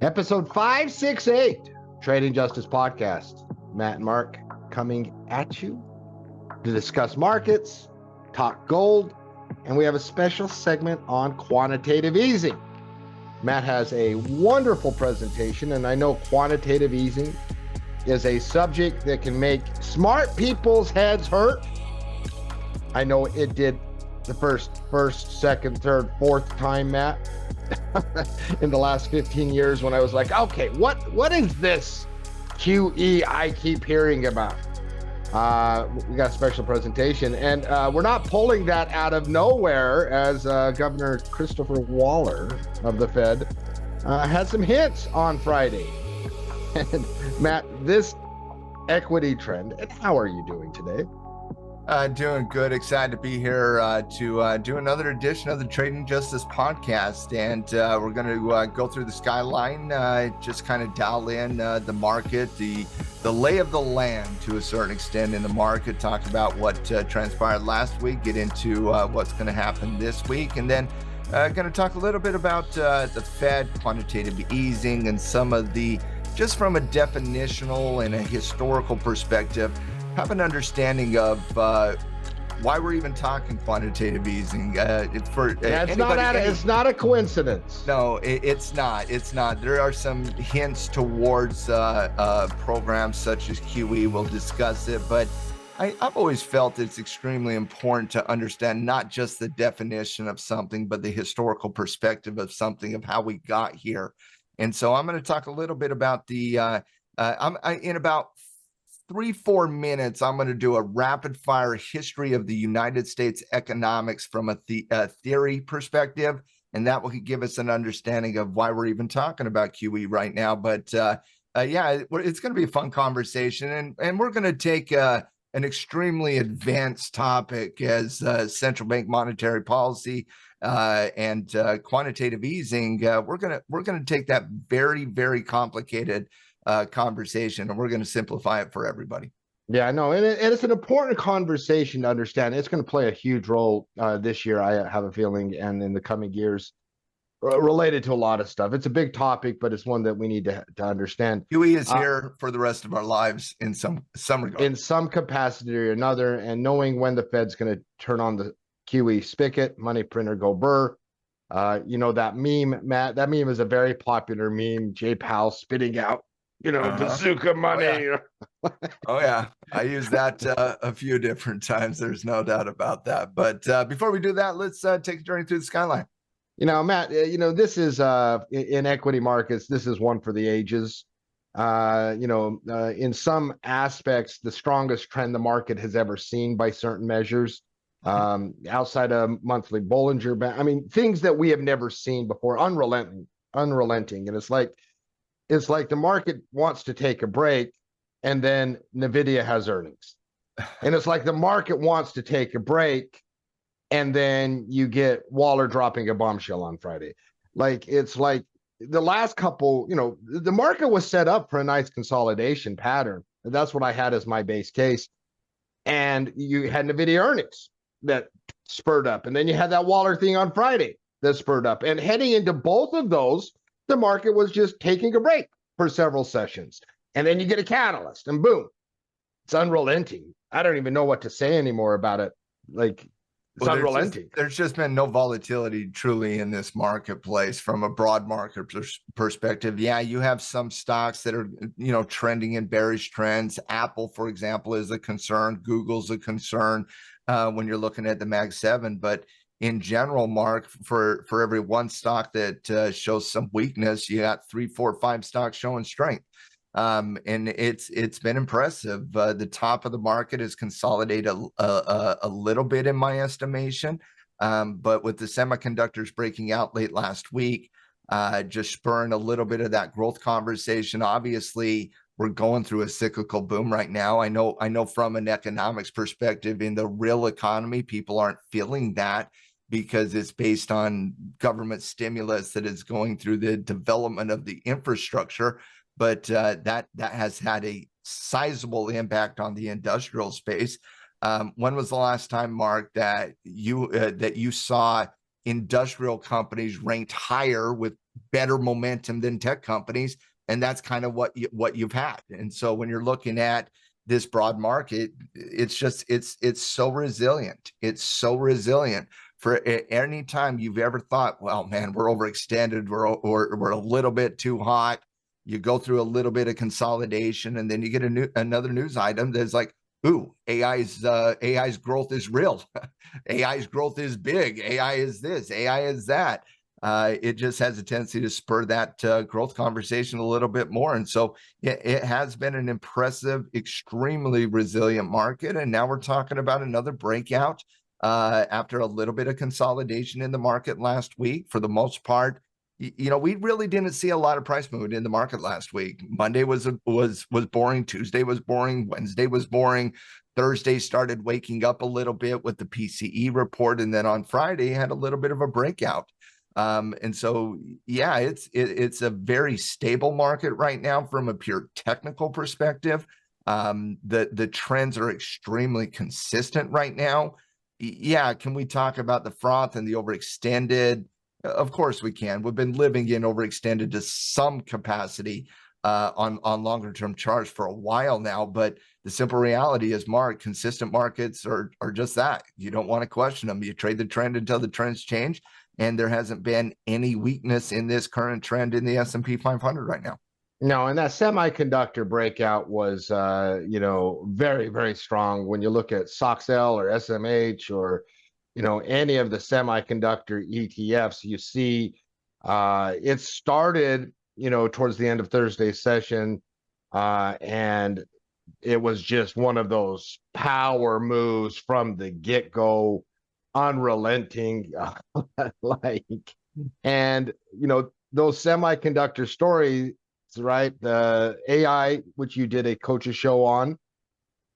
Episode 568, Trading Justice Podcast. Matt and Mark coming at you to discuss markets, talk gold, and we have a special segment on quantitative easing. Matt has a wonderful presentation, and I know quantitative easing is a subject that can make smart people's heads hurt. I know it did the first, second, third, fourth time, Matt, in the last 15 years when I was like, okay, what is this QE I keep hearing about? We got a special presentation, and we're not pulling that out of nowhere, as Governor Christopher Waller of the Fed had some hints on Friday. And Matt, this equity trend, and how are you doing today? Doing good. Excited to be here to do another edition of the Trading Justice podcast. And we're going to go through the skyline, just kind of dial in the market, the lay of the land to a certain extent in the market, talk about what transpired last week, get into what's going to happen this week, and then going to talk a little bit about the Fed, quantitative easing, and some of the, just from a definitional and a historical perspective, have an understanding of why we're even talking quantitative easing. It's not a coincidence. No, it's not. It's not. There are some hints towards programs such as QE. We'll discuss it, but I've always felt it's extremely important to understand not just the definition of something, but the historical perspective of something, of how we got here. And so I'm going to talk a little bit about the. In about 3-4 minutes, I'm going to do a rapid fire history of the United States economics from a theory perspective, and that will give us an understanding of why we're even talking about QE right now. But yeah, it's going to be a fun conversation, and we're going to take an extremely advanced topic as central bank monetary policy and quantitative easing. We're going to take that very, very complicated conversation, and we're going to simplify it for everybody. Yeah, I know, and it's an important conversation to understand. It's going to play a huge role this year, I have a feeling, and in the coming years, related to a lot of stuff. It's a big topic, but it's one that we need to understand. QE is here for the rest of our lives in some regard, in some capacity or another, and knowing when the Fed's going to turn on the QE spigot, money printer go burr. You know that meme, Matt? That meme is a very popular meme. Jay Powell spitting out, bazooka money. Oh yeah, I use that a few different times. There's no doubt about that. But before we do that, let's take a journey through the skyline. Matt, this is in equity markets, this is one for the ages. In some aspects, the strongest trend the market has ever seen by certain measures, outside of monthly Bollinger Band. I mean, things that we have never seen before, unrelenting. And it's like the market wants to take a break, and then NVIDIA has earnings. And it's like the market wants to take a break, and then you get Waller dropping a bombshell on Friday. It's like the last couple, the market was set up for a nice consolidation pattern. And that's what I had as my base case. And you had NVIDIA earnings that spurred up. And then you had that Waller thing on Friday that spurred up. And heading into both of those, the market was just taking a break for several sessions. And then you get a catalyst, and boom, it's unrelenting. I don't even know what to say anymore about it. It's unrelenting. There's just been no volatility truly in this marketplace from a broad market perspective. Yeah, you have some stocks that are, trending in bearish trends. Apple, for example, is a concern. Google's a concern when you're looking at the Mag 7. But in general, Mark, for every one stock that shows some weakness, you got 3, 4, 5 stocks showing strength. And it's been impressive. The top of the market has consolidated a little bit in my estimation, but with the semiconductors breaking out late last week, just spurring a little bit of that growth conversation. Obviously, we're going through a cyclical boom right now. I know from an economics perspective, in the real economy, people aren't feeling that because it's based on government stimulus that is going through the development of the infrastructure. But that has had a sizable impact on the industrial space. When was the last time, Mark, that you saw industrial companies ranked higher with better momentum than tech companies. And that's kind of what you've had. And so when you're looking at this broad market, it's just, it's so resilient. It's so resilient. For any time you've ever thought, well, man, we're overextended, we're a little bit too hot, you go through a little bit of consolidation, and then you get another news item that's like, ooh, AI's growth is real. AI's growth is big. AI is this, AI is that. It just has a tendency to spur that growth conversation a little bit more. And so it has been an impressive, extremely resilient market. And now we're talking about another breakout after a little bit of consolidation in the market last week. For the most part, we really didn't see a lot of price movement in the market last week. Monday was boring. Tuesday was boring. Wednesday was boring. Thursday started waking up a little bit with the PCE report, and then on Friday had a little bit of a breakout. And so, yeah, it's a very stable market right now from a pure technical perspective. The trends are extremely consistent right now. Yeah, can we talk about the froth and the overextended? Of course we can. We've been living in overextended to some capacity on longer term charts for a while now, but the simple reality is, Mark, consistent markets are just that. You don't want to question them. You trade the trend until the trends change, and there hasn't been any weakness in this current trend in the S&P 500 right now. No, and that semiconductor breakout was, very, very strong. When you look at SOXL or SMH or, any of the semiconductor ETFs, you see it started, towards the end of Thursday's session, and it was just one of those power moves from the get-go, unrelenting, like, and, those semiconductor stories, right? The AI, which you did a coach's show on,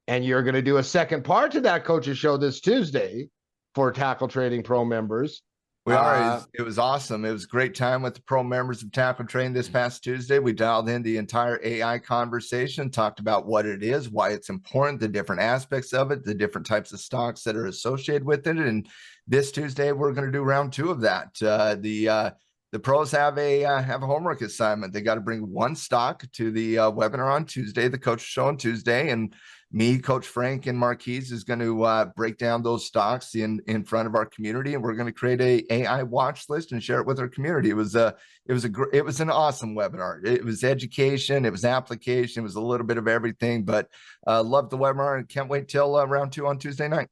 and you're going to do a second part to that coach's show this Tuesday for Tackle Trading Pro members. We are. It was awesome. It was a great time with the pro members of Tackle Trading this past Tuesday. We dialed in the entire AI conversation, talked about what it is, why it's important, the different aspects of it, the different types of stocks that are associated with it. And this Tuesday, we're going to do round 2 of that. The pros have a homework assignment. They got to bring one stock to the webinar on Tuesday, the coach show on Tuesday, and me, Coach Frank, and Marquise is going to break down those stocks in front of our community, and we're going to create a AI watch list and share it with our community. It was an awesome webinar. It was education, it was application, it was a little bit of everything. But loved the webinar and can't wait till round 2 on Tuesday night.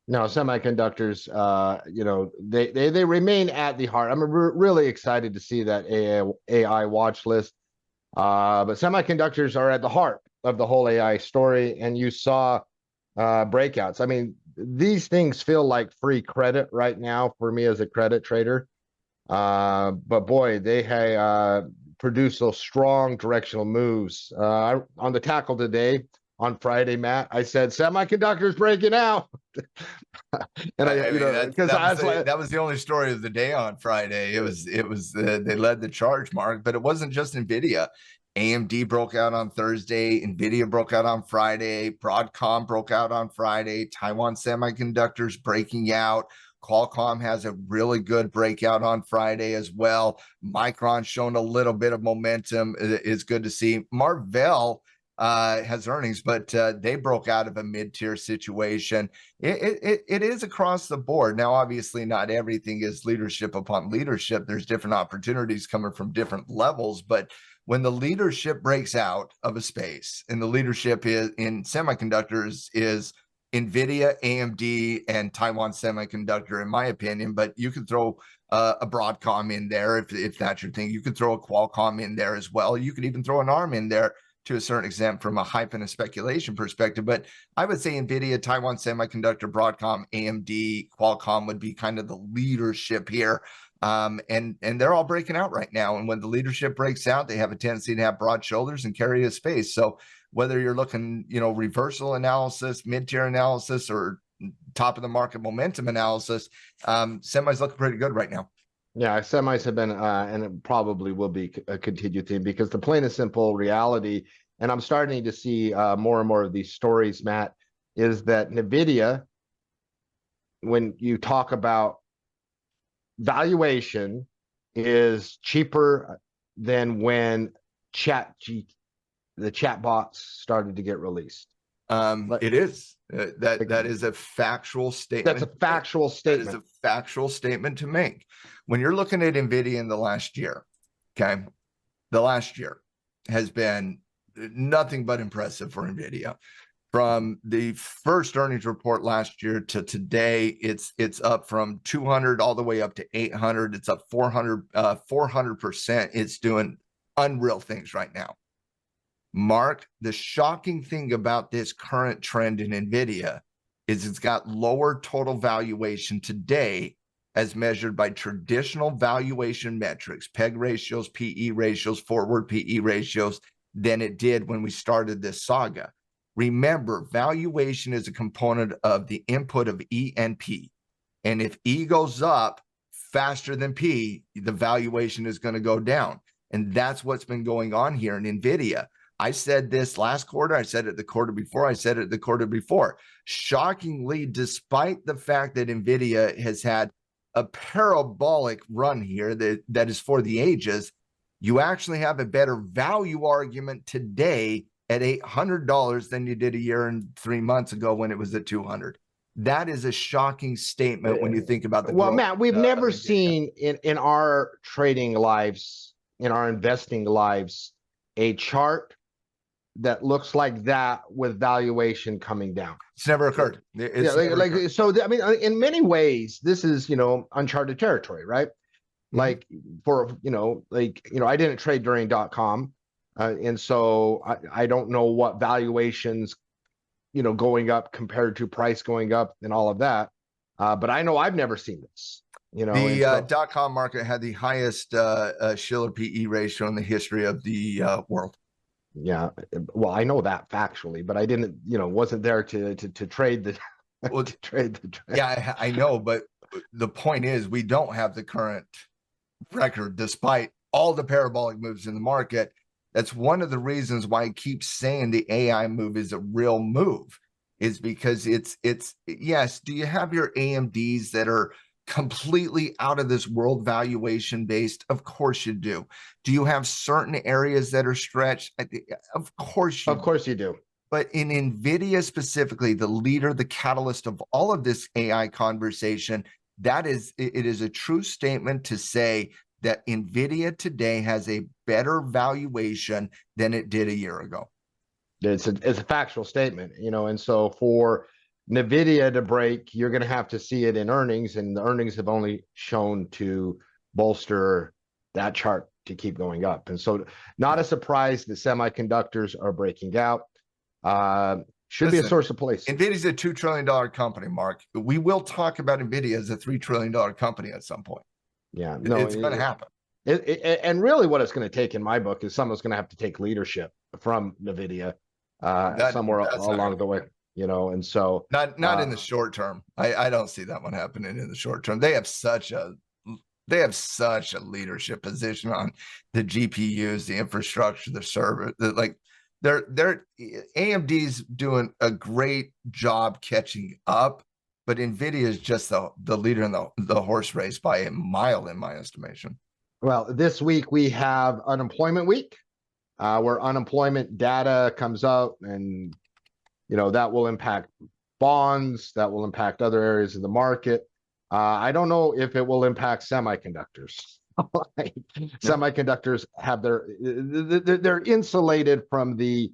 No, semiconductors, they remain at the heart. I'm really excited to see that AI watch list. But semiconductors are at the heart of the whole AI story, and you saw breakouts. I mean, these things feel like free credit right now for me as a credit trader. But boy, they produced those strong directional moves. On the tackle today, on Friday, Matt, I said semiconductors breaking out. And that was the only story of the day on Friday. It was they led the charge, Mark, but it wasn't just Nvidia. AMD broke out on Thursday, Nvidia broke out on Friday, Broadcom broke out on Friday, Taiwan Semiconductors breaking out. Qualcomm has a really good breakout on Friday as well. Micron showing a little bit of momentum is good to see. Marvell has earnings, but they broke out of a mid-tier situation. It is across the board. Now, obviously, not everything is leadership upon leadership. There's different opportunities coming from different levels, but when the leadership breaks out of a space, and the leadership is in semiconductors is NVIDIA, AMD, and Taiwan Semiconductor, in my opinion, but you could throw a Broadcom in there if that's your thing. You could throw a Qualcomm in there as well. You could even throw an ARM in there to a certain extent from a hype and a speculation perspective. But I would say NVIDIA, Taiwan Semiconductor, Broadcom, AMD, Qualcomm would be kind of the leadership here. And they're all breaking out right now. And when the leadership breaks out, they have a tendency to have broad shoulders and carry a space. So whether you're looking, reversal analysis, mid-tier analysis, or top of the market momentum analysis, semis looking pretty good right now. Yeah, semis have been, and it probably will be a continued theme, because the plain and simple reality, and I'm starting to see more and more of these stories, Matt, is that NVIDIA, when you talk about valuation is cheaper than when the chat bots started to get released. It is that is a factual statement. That's a factual statement. That is a factual statement to make. When you're looking at NVIDIA in the last year, okay, the last year has been nothing but impressive for NVIDIA. From the first earnings report last year to today, it's up from 200 all the way up to 800. It's up 400%. It's doing unreal things right now. Mark, the shocking thing about this current trend in NVIDIA is it's got lower total valuation today as measured by traditional valuation metrics, PEG ratios, PE ratios, forward PE ratios, than it did when we started this saga. Remember, valuation is a component of the input of E and P. And if E goes up faster than P, the valuation is going to go down. And that's what's been going on here in NVIDIA. I said this last quarter. I said it the quarter before. I said it the quarter before. Shockingly, despite the fact that NVIDIA has had a parabolic run here that is for the ages, you actually have a better value argument today at $800 than you did a year and 3 months ago when it was at 200. That is a shocking statement when you think about the well, Matt, we've never seen in our trading lives, in our investing lives, a chart that looks like that with valuation coming down. It's never occurred. So I mean, in many ways, this is, uncharted territory, right? Mm-hmm. Like I didn't trade during .com. And so I don't know what valuations, going up compared to price going up and all of that. But I know I've never seen this. The .com market had the highest Shiller PE ratio in the history of the world. Yeah, well, I know that factually, but I didn't, wasn't there to trade the to trade the trade. Yeah, I know, but the point is we don't have the current record despite all the parabolic moves in the market. That's one of the reasons why I keep saying the AI move is a real move, is because it's yes, do you have your AMDs that are completely out of this world valuation based? Of course you do. Do you have certain areas that are stretched? Of course you do. But in NVIDIA specifically, the leader, the catalyst of all of this AI conversation, it is a true statement to say that NVIDIA today has a better valuation than it did a year ago. It's a factual statement, and so for NVIDIA to break, you're going to have to see it in earnings, and the earnings have only shown to bolster that chart to keep going up. And so not a surprise that semiconductors are breaking out. Should be a source of place. NVIDIA's a $2 trillion company, Mark. We will talk about NVIDIA as a $3 trillion company at some point. Yeah, it's going to happen. And really what it's going to take in my book is someone's going to have to take leadership from NVIDIA somewhere along the way. And so not in the short term. I don't see that one happening in the short term. They have such a leadership position on the GPUs, the infrastructure, the server. They're AMD's doing a great job catching up, but NVIDIA is just the leader in the horse race by a mile, in my estimation. Well, this week we have unemployment week, where unemployment data comes out, and that will impact bonds, that will impact other areas of the market. I don't know if it will impact semiconductors. Semiconductors have they're insulated from the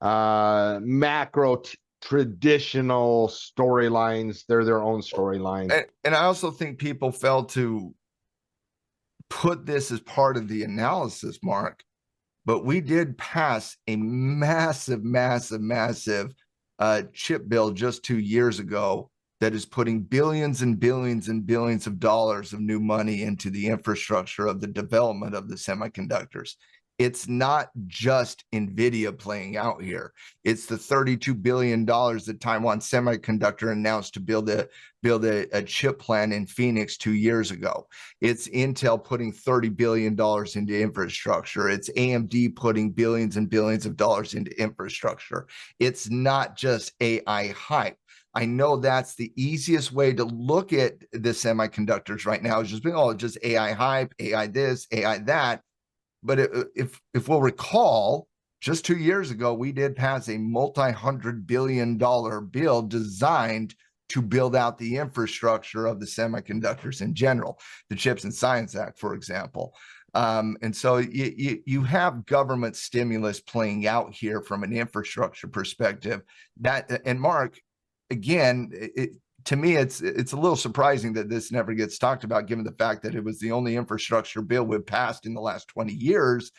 macro traditional storylines. They're their own storyline. And I also think people fail to put this as part of the analysis, Mark, but we did pass a massive chip bill just 2 years ago that is putting billions and billions and billions of dollars of new money into the infrastructure of the development of the semiconductors. It's not just NVIDIA playing out here. It's the $32 billion that Taiwan Semiconductor announced to build a chip plant in Phoenix 2 years ago. It's Intel putting $30 billion into infrastructure. It's AMD putting billions and billions of dollars into infrastructure. It's not just AI hype. I know that's the easiest way to look at the semiconductors right now, is just being, oh, just AI hype, AI this, AI that. But if we'll recall, just 2 years ago, we did pass a multi-$100 billion bill designed to build out the infrastructure of the semiconductors in general, the Chips and Science Act, for example. And so you have government stimulus playing out here from an infrastructure perspective. That, and Mark, again, to me, it's a little surprising that this never gets talked about, given the fact that it was the only infrastructure bill we've passed in the last 20 years.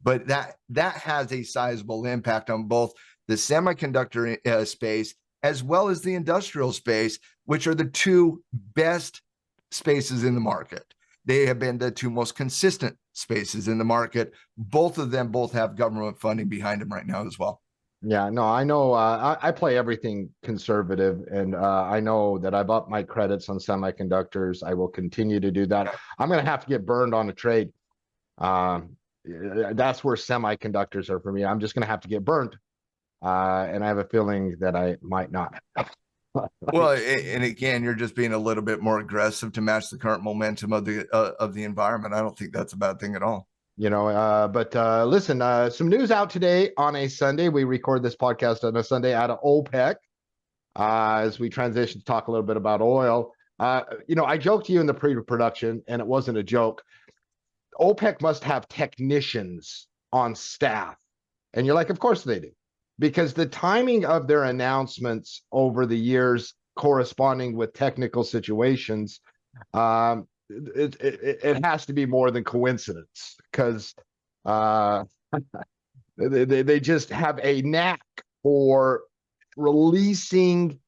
But that has a sizable impact on both the semiconductor space as well as the industrial space, which are the two best spaces in the market. They have been the two most consistent spaces in the market. Both of them both have government funding behind them right now as well. Yeah, no, I know. I play everything conservative, and I know that I've upped my credits on semiconductors. I will continue to do that. I'm going to have to get burned on a trade. That's where semiconductors are for me. I'm just going to have to get burned, and I have a feeling that I might not. Well, and again, you're just being a little bit more aggressive to match the current momentum of the environment. I don't think that's a bad thing at all. But listen, some news out today on a Sunday. We record this podcast on a Sunday out of OPEC as we transition to talk a little bit about oil. I joked to you in the pre-production, and it wasn't a joke. OPEC must have technicians on staff. And you're like, of course they do. Because the timing of their announcements over the years corresponding with technical situations, it has to be more than coincidence, because they just have a knack for releasing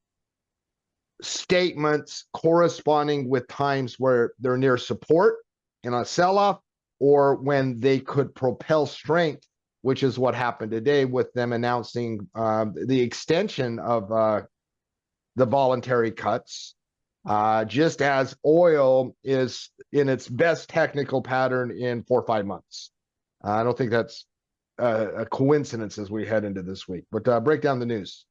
statements corresponding with times where they're near support in a sell-off, or when they could propel strength, which is what happened today with them announcing the extension of the voluntary cuts, just as oil is in its best technical pattern in 4 or 5 months. I don't think that's a coincidence as we head into this week, but break down the news.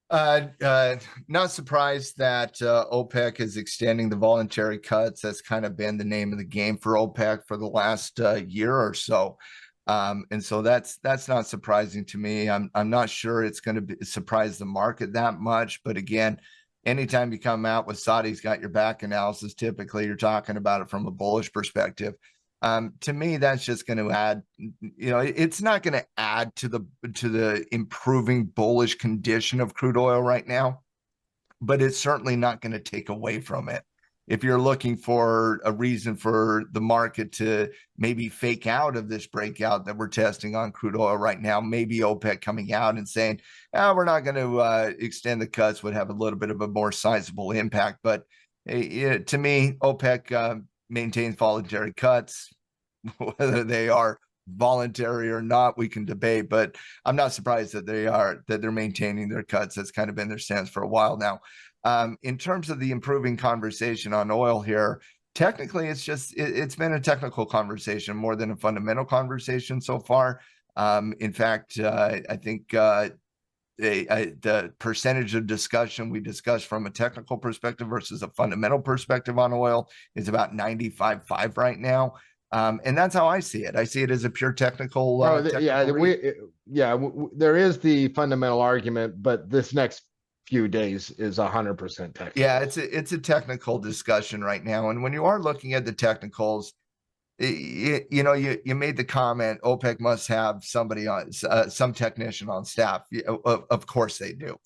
Not surprised that OPEC is extending the voluntary cuts. That's kind of been the name of the game for OPEC for the last year or so. And so that's not surprising to me. I'm not sure it's going to surprise the market that much. But again, anytime you come out with Saudi's got your back analysis, typically you're talking about it from a bullish perspective. To me, that's just going to add, it's not going to add to the improving bullish condition of crude oil right now, but it's certainly not going to take away from it. If you're looking for a reason for the market to maybe fake out of this breakout that we're testing on crude oil right now, maybe OPEC coming out and saying, we're not going to extend the cuts would have a little bit of a more sizable impact. But to me, OPEC maintains voluntary cuts. Whether they are voluntary or not, we can debate, but I'm not surprised that they're maintaining their cuts. That's kind of been their stance for a while now. In terms of the improving conversation on oil here, technically it's been a technical conversation more than a fundamental conversation so far. In fact, I think the percentage of discussion we discussed from a technical perspective versus a fundamental perspective on oil is about 95.5 right now. And that's how I see it. I see it as a pure technical. There is the fundamental argument, but this next few days is 100% technical. Yeah, it's a technical discussion right now. And when you are looking at the technicals, you made the comment, OPEC must have somebody on, some technician on staff. Of course they do.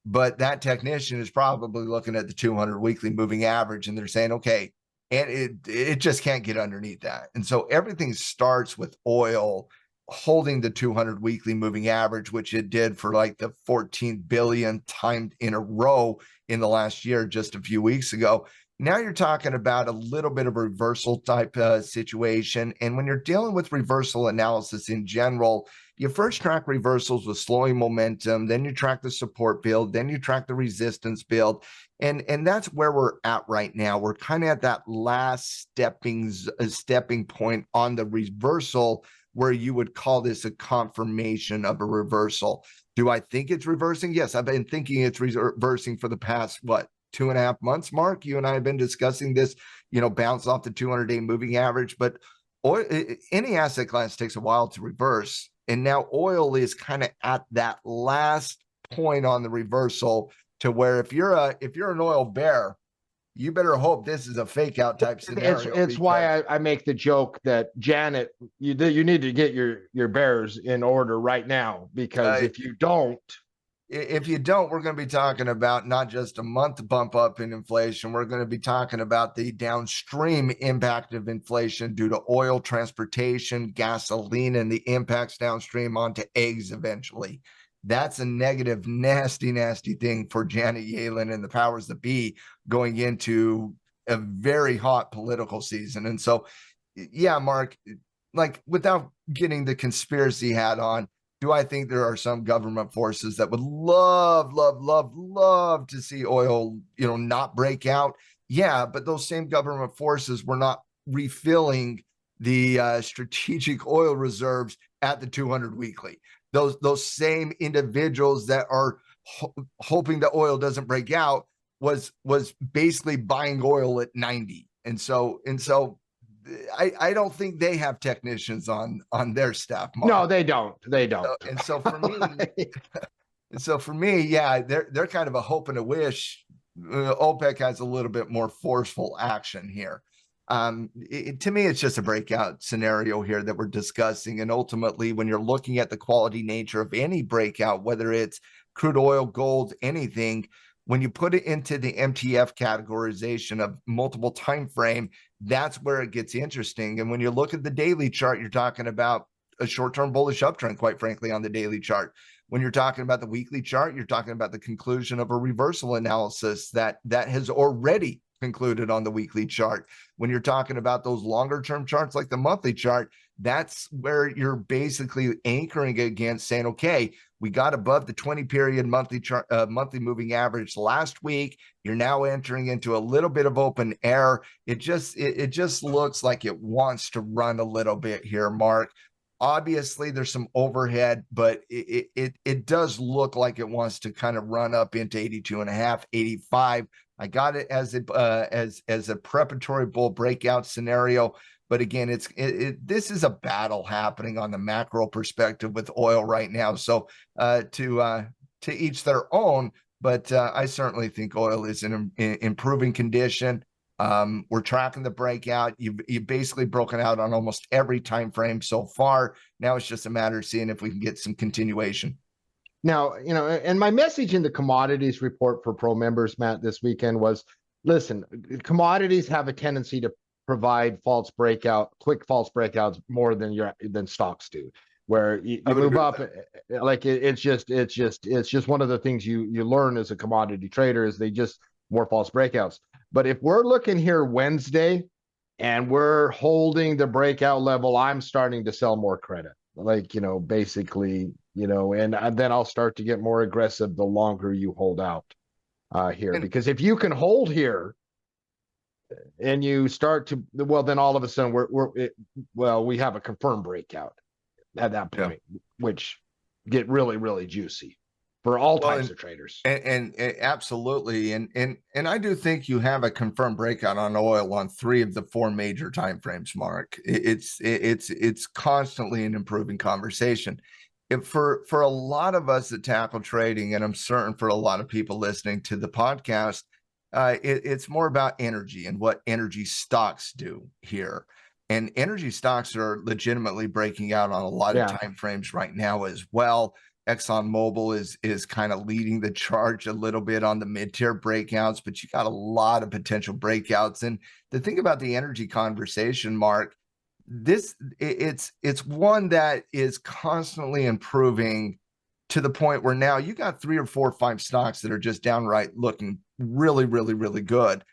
But that technician is probably looking at the 200 weekly moving average, and they're saying, okay, and it just can't get underneath that. And so everything starts with oil holding the 200 weekly moving average, which it did for like the 14 billion time in a row in the last year, just a few weeks ago. Now you're talking about a little bit of a reversal type situation. And when you're dealing with reversal analysis in general, you first track reversals with slowing momentum, then you track the support build, then you track the resistance build. And that's where we're at right now. We're kind of at that last stepping point on the reversal where you would call this a confirmation of a reversal. Do I think it's reversing? Yes, I've been thinking it's reversing for the past, what, 2.5 months, Mark? You and I have been discussing this, bounce off the 200-day moving average, but oil, any asset class takes a while to reverse. And now oil is kind of at that last point on the reversal, to where if you're an oil bear, you better hope this is a fake out type scenario. It's why I make the joke that, Janet, you need to get your bears in order right now, because if you don't, we're going to be talking about not just a month bump up in inflation. We're going to be talking about the downstream impact of inflation due to oil, transportation, gasoline, and the impacts downstream onto eggs eventually. That's a negative, nasty, nasty thing for Janet Yellen and the powers that be going into a very hot political season. And so, yeah, Mark, like, without getting the conspiracy hat on, do I think there are some government forces that would love, love, love, love to see oil, not break out? Yeah, but those same government forces were not refilling the strategic oil reserves at the 200 weekly. Those same individuals that are hoping that oil doesn't break out was basically buying oil at 90. And so I don't think they have technicians on their staff, Mark. No, they don't. And so for me, yeah, they're kind of a hope and a wish. OPEC has a little bit more forceful action here. To me, it's just a breakout scenario here that we're discussing. And ultimately, when you're looking at the quality nature of any breakout, whether it's crude oil, gold, anything, when you put it into the MTF categorization of multiple time frame, that's where it gets interesting. And when you look at the daily chart, you're talking about a short-term bullish uptrend, quite frankly, on the daily chart. When you're talking about the weekly chart, you're talking about the conclusion of a reversal analysis that has already concluded on the weekly chart. When you're talking about those longer term charts like the monthly chart, that's where you're basically anchoring against saying, okay, we got above the 20 period monthly chart, monthly moving average last week. You're now entering into a little bit of open air. It just looks like it wants to run a little bit here, Mark. Obviously, there's some overhead, but it does look like it wants to kind of run up into 82.5, 85. I got it as a preparatory bull breakout scenario. But again, this is a battle happening on the macro perspective with oil right now. So to each their own, but I certainly think oil is in improving condition. We're tracking the breakout. You've basically broken out on almost every time frame so far. Now it's just a matter of seeing if we can get some continuation. Now, and my message in the commodities report for pro members, Matt, this weekend was, listen, commodities have a tendency to provide quick false breakouts more than stocks do, where you move up. Like it's just one of the things you learn as a commodity trader is they just more false breakouts. But if we're looking here Wednesday and we're holding the breakout level, I'm starting to sell more credit. Like, basically, and then I'll start to get more aggressive the longer you hold out here. Because if you can hold here and you start to, well, then all of a sudden we have a confirmed breakout at that point, which get really, really juicy for all types of traders. And absolutely. And I do think you have a confirmed breakout on oil on 3 of the 4 major timeframes, Mark. It's constantly an improving conversation. For a lot of us that tackle trading, and I'm certain for a lot of people listening to the podcast, it's more about energy and what energy stocks do here. And energy stocks are legitimately breaking out on a lot of timeframes right now as well. ExxonMobil is kind of leading the charge a little bit on the mid-tier breakouts, but you got a lot of potential breakouts. And the thing about the energy conversation, Mark, it's one that is constantly improving to the point where now you got 3 or 4 or 5 stocks that are just downright looking really, really, really good.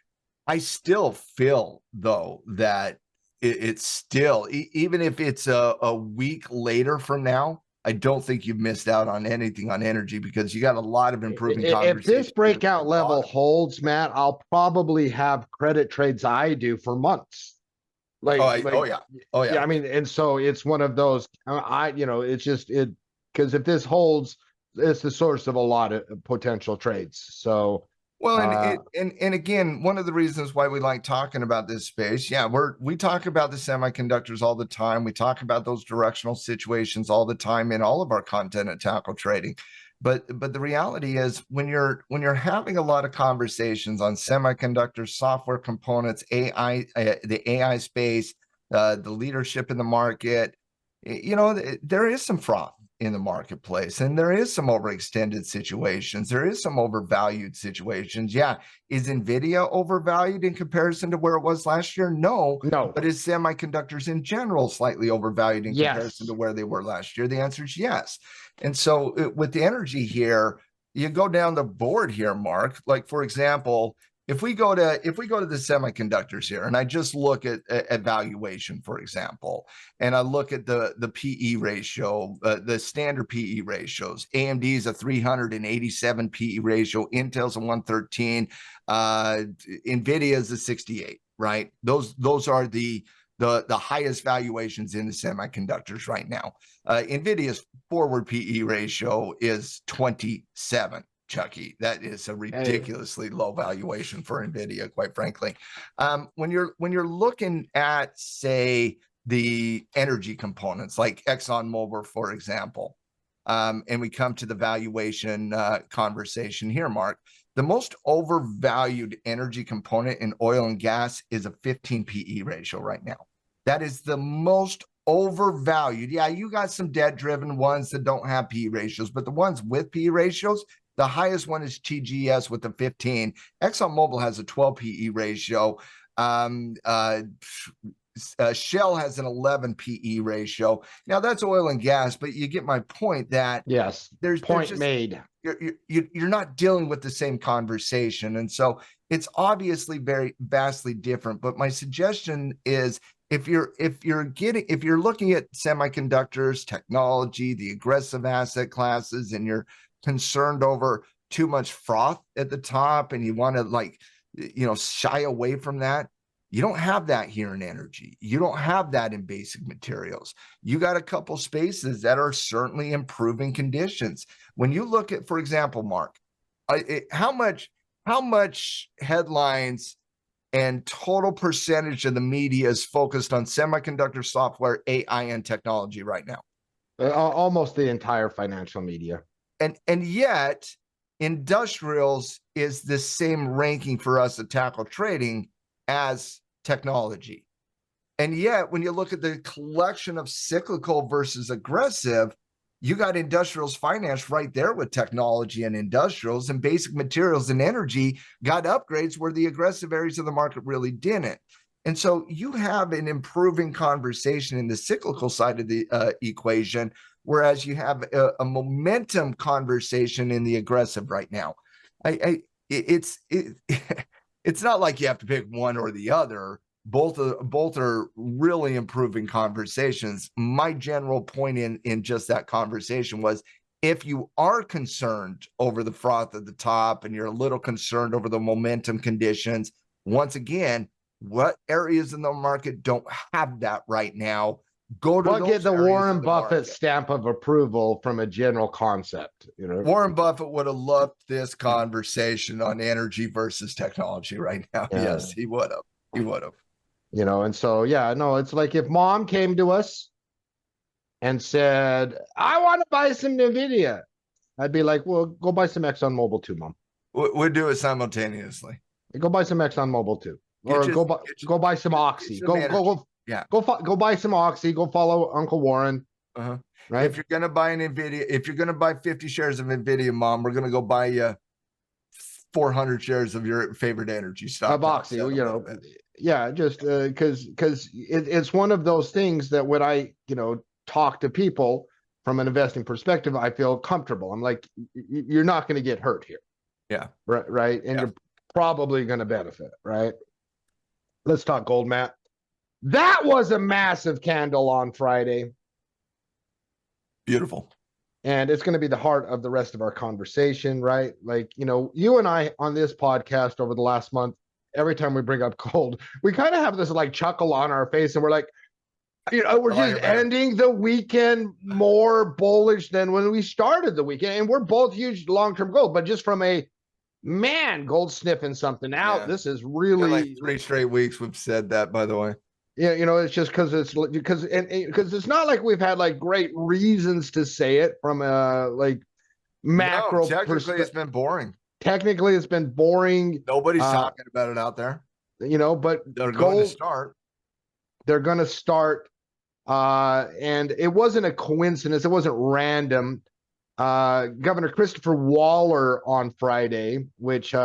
I still feel, though, that it's still, even if it's a week later from now, I don't think you've missed out on anything on energy, because you got a lot of improving conversations. If this breakout level holds, Matt, I'll probably have credit trades I do for months. Oh yeah. Oh yeah, yeah. I mean, and so it's one of those, it's just, because if this holds, it's the source of a lot of potential trades. So, Well, uh, and again, one of the reasons why we like talking about this space, yeah, we talk about the semiconductors all the time. We talk about those directional situations all the time in all of our content at Tackle Trading. But the reality is when you're having a lot of conversations on semiconductors, software components, AI, the AI space, the leadership in the market, there is some froth in the marketplace, and there is some overextended situations. There is some overvalued situations. Yeah, is Nvidia overvalued in comparison to where it was last year? No. no, But is semiconductors in general slightly overvalued in comparison yes. to where they were last year? The answer is yes. And so with the energy here, you go down the board here, Mark. Like for example, if we go to the semiconductors here, and I just look at valuation, for example, and I look at the PE ratio, the standard PE ratios. AMD is a 387 PE ratio, Intel's a 113, Nvidia is a 68. Right? Those are the highest valuations in the semiconductors right now. Nvidia's forward PE ratio is 27. Chucky, that is a ridiculously low valuation for Nvidia, quite frankly. When you're looking at, say, the energy components like ExxonMobil, for example, and we come to the valuation conversation here, Mark. The most overvalued energy component in oil and gas is a 15 PE ratio right now. That is the most overvalued. Yeah, you got some debt-driven ones that don't have PE ratios, but the ones with PE ratios, the highest one is TGS with a 15. ExxonMobil has a 12 PE ratio. Shell has an 11 PE ratio. Now that's oil and gas, but you get my point that Yes. there's Point just made. you're not dealing with the same conversation, and so it's obviously very vastly different. But my suggestion is if you're looking at semiconductors, technology, the aggressive asset classes, and you're concerned over too much froth at the top, and you want to shy away from that. You don't have that here in energy. You don't have that in basic materials. You got a couple spaces that are certainly improving conditions. When you look at, for example, Mark, how much headlines and total percentage of the media is focused on semiconductor software, AI, and technology right now? Almost the entire financial media. And yet, industrials is the same ranking for us at Tackle Trading as technology. And yet, when you look at the collection of cyclical versus aggressive, you got industrials finance right there with technology and industrials, and basic materials and energy got upgrades where the aggressive areas of the market really didn't. And so you have an improving conversation in the cyclical side of the equation, whereas you have a momentum conversation in the aggressive right now. It's not like you have to pick one or the other. Both are really improving conversations. My general point in just that conversation was, if you are concerned over the froth at the top and you're a little concerned over the momentum conditions, once again, what areas in the market don't have that right now? Go to get the areas Warren of the Buffett market. stamp of approval from a general concept. Warren Buffett would have loved this conversation on energy versus technology right now. Yeah. Yes, he would have. He would have. And so, yeah, no, it's like if mom came to us and said, I want to buy some NVIDIA, I'd be like, well, go buy some ExxonMobil too, mom. We'll do it simultaneously. Go buy some ExxonMobil too. Or go buy some Oxy. Go buy some Oxy. Go follow Uncle Warren. Uh-huh. Right. If you're gonna buy an NVIDIA, if you're gonna buy 50 shares of NVIDIA, mom, we're gonna go buy you 400 shares of your favorite energy stock. Of Oxy, yeah, just because it's one of those things that when I talk to people from an investing perspective, I feel comfortable. I'm like, you're not going to get hurt here. Yeah. Right. And you're probably going to benefit. Right. Let's talk gold, Matt. That was a massive candle on Friday. Beautiful. And it's going to be the heart of the rest of our conversation, right? Like, you and I on this podcast over the last month, every time we bring up gold, we kind of have this like chuckle on our face, and we're like, we're I like just it better. ending the weekend more bullish than when we started the weekend. And we're both huge long-term gold, but just from a gold sniffing something out. Yeah. This is Been really like 3 straight weeks we've said that, by the way. yeah, it's just because it's not like we've had like great reasons to say it from a like No, macro technically it's perspective. been boring. Technically, it's been boring. Nobody's talking about it out there. But They're going to gold, start. they're going to start. And it wasn't a coincidence. It wasn't random. Governor Christopher Waller on Friday, which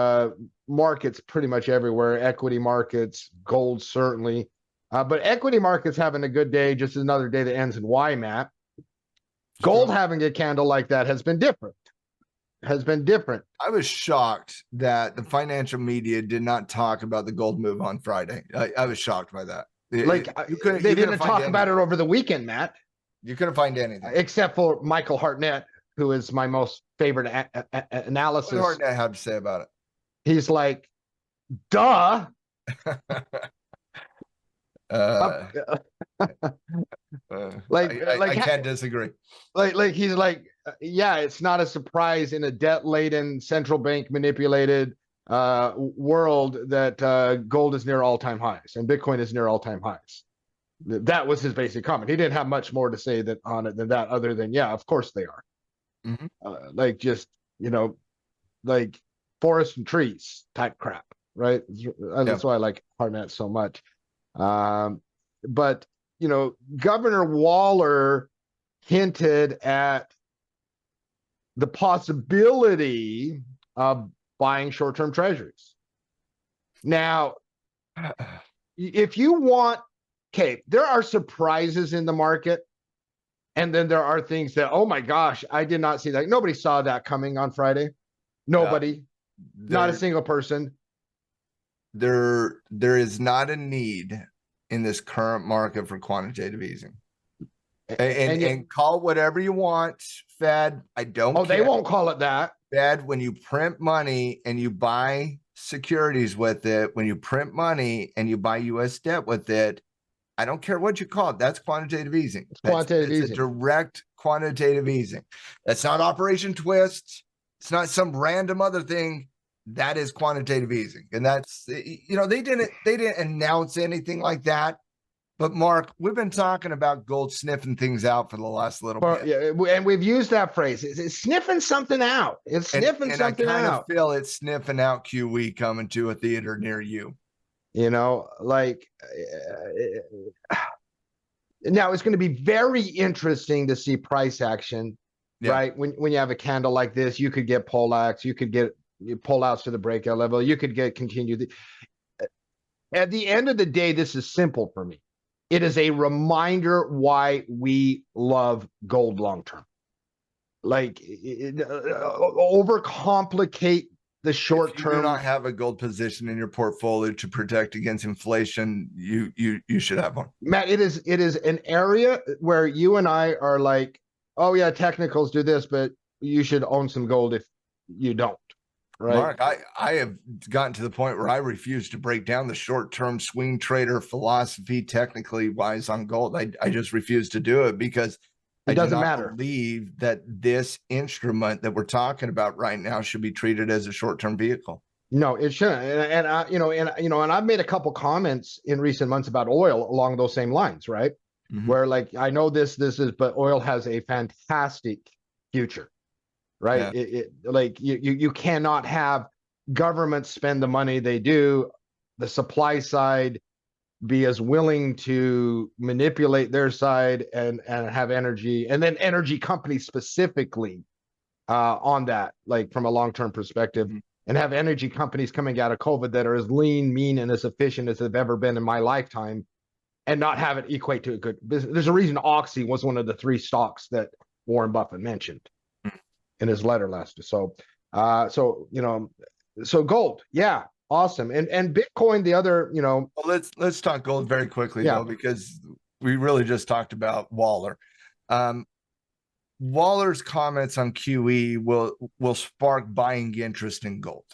markets pretty much everywhere, equity markets, gold certainly. But equity markets having a good day, just another day that ends in Y, Matt. Gold having a candle like that has been different. I was shocked that the financial media did not talk about the gold move on Friday. I was shocked by that. Like they didn't talk about it over the weekend, Matt. You couldn't find anything. Except for Michael Hartnett, who is my most favorite analysis. What Hartnett had to say about it? He's like, duh. I can't disagree. Like he's like, yeah, it's not a surprise in a debt-laden, central bank manipulated world that gold is near all-time highs and Bitcoin is near all-time highs. That was his basic comment. He didn't have much more to say on it than that, other than yeah, of course they are. Mm-hmm. Like just like forest and trees type crap, right? That's why I like Hartnett so much. But Governor Waller hinted at the possibility of buying short-term treasuries. Now, if you want, okay, there are surprises in the market. And then there are things that, oh my gosh, I did not see that. Nobody saw that coming on Friday. Nobody, not a single person. There is not a need in this current market for quantitative easing. And call it whatever you want, Fed. I don't care. They won't call it that. Fed, when you print money and you buy securities with it, when you print money and you buy US debt with it, I don't care what you call it. That's quantitative easing. It's a direct quantitative easing. That's not Operation Twist. It's not some random other thing. That is quantitative easing. And that's, they didn't announce anything like that. But Mark, we've been talking about gold sniffing things out for the last little bit. Yeah, and we've used that phrase. It's sniffing something out. It's sniffing something out. And I kind of feel it's sniffing out QE coming to a theater near you. Now it's going to be very interesting to see price action, right? When you have a candle like this, you could get pullbacks, you could get pullouts to the breakout level, you could get continued. At the end of the day, this is simple for me. It is a reminder why we love gold long term. Like overcomplicate the short term. If you do not have a gold position in your portfolio to protect against inflation, you should have one. Matt, it is an area where you and I are like, oh yeah, technicals do this, but you should own some gold if you don't. Right? Mark, I have gotten to the point where I refuse to break down the short-term swing trader philosophy technically wise on gold. I just refuse to do it because it doesn't matter. Believe that this instrument that we're talking about right now should be treated as a short-term vehicle. No, it shouldn't. And I've made a couple comments in recent months about oil along those same lines, right? Mm-hmm. Where like I know this is, but oil has a fantastic future, right? Yeah. Like you cannot have governments spend the money they do, the supply side be as willing to manipulate their side and have energy, and then energy companies specifically on that, like from a long-term perspective, and have energy companies coming out of COVID that are as lean, mean, and as efficient as they've ever been in my lifetime, and not have it equate to a good business. There's a reason Oxy was one of the 3 stocks that Warren Buffett mentioned in his letter last. So gold, yeah. Awesome. And Bitcoin, the other, Well, let's talk gold very quickly, though, because we really just talked about Waller. Waller's comments on QE will spark buying interest in gold.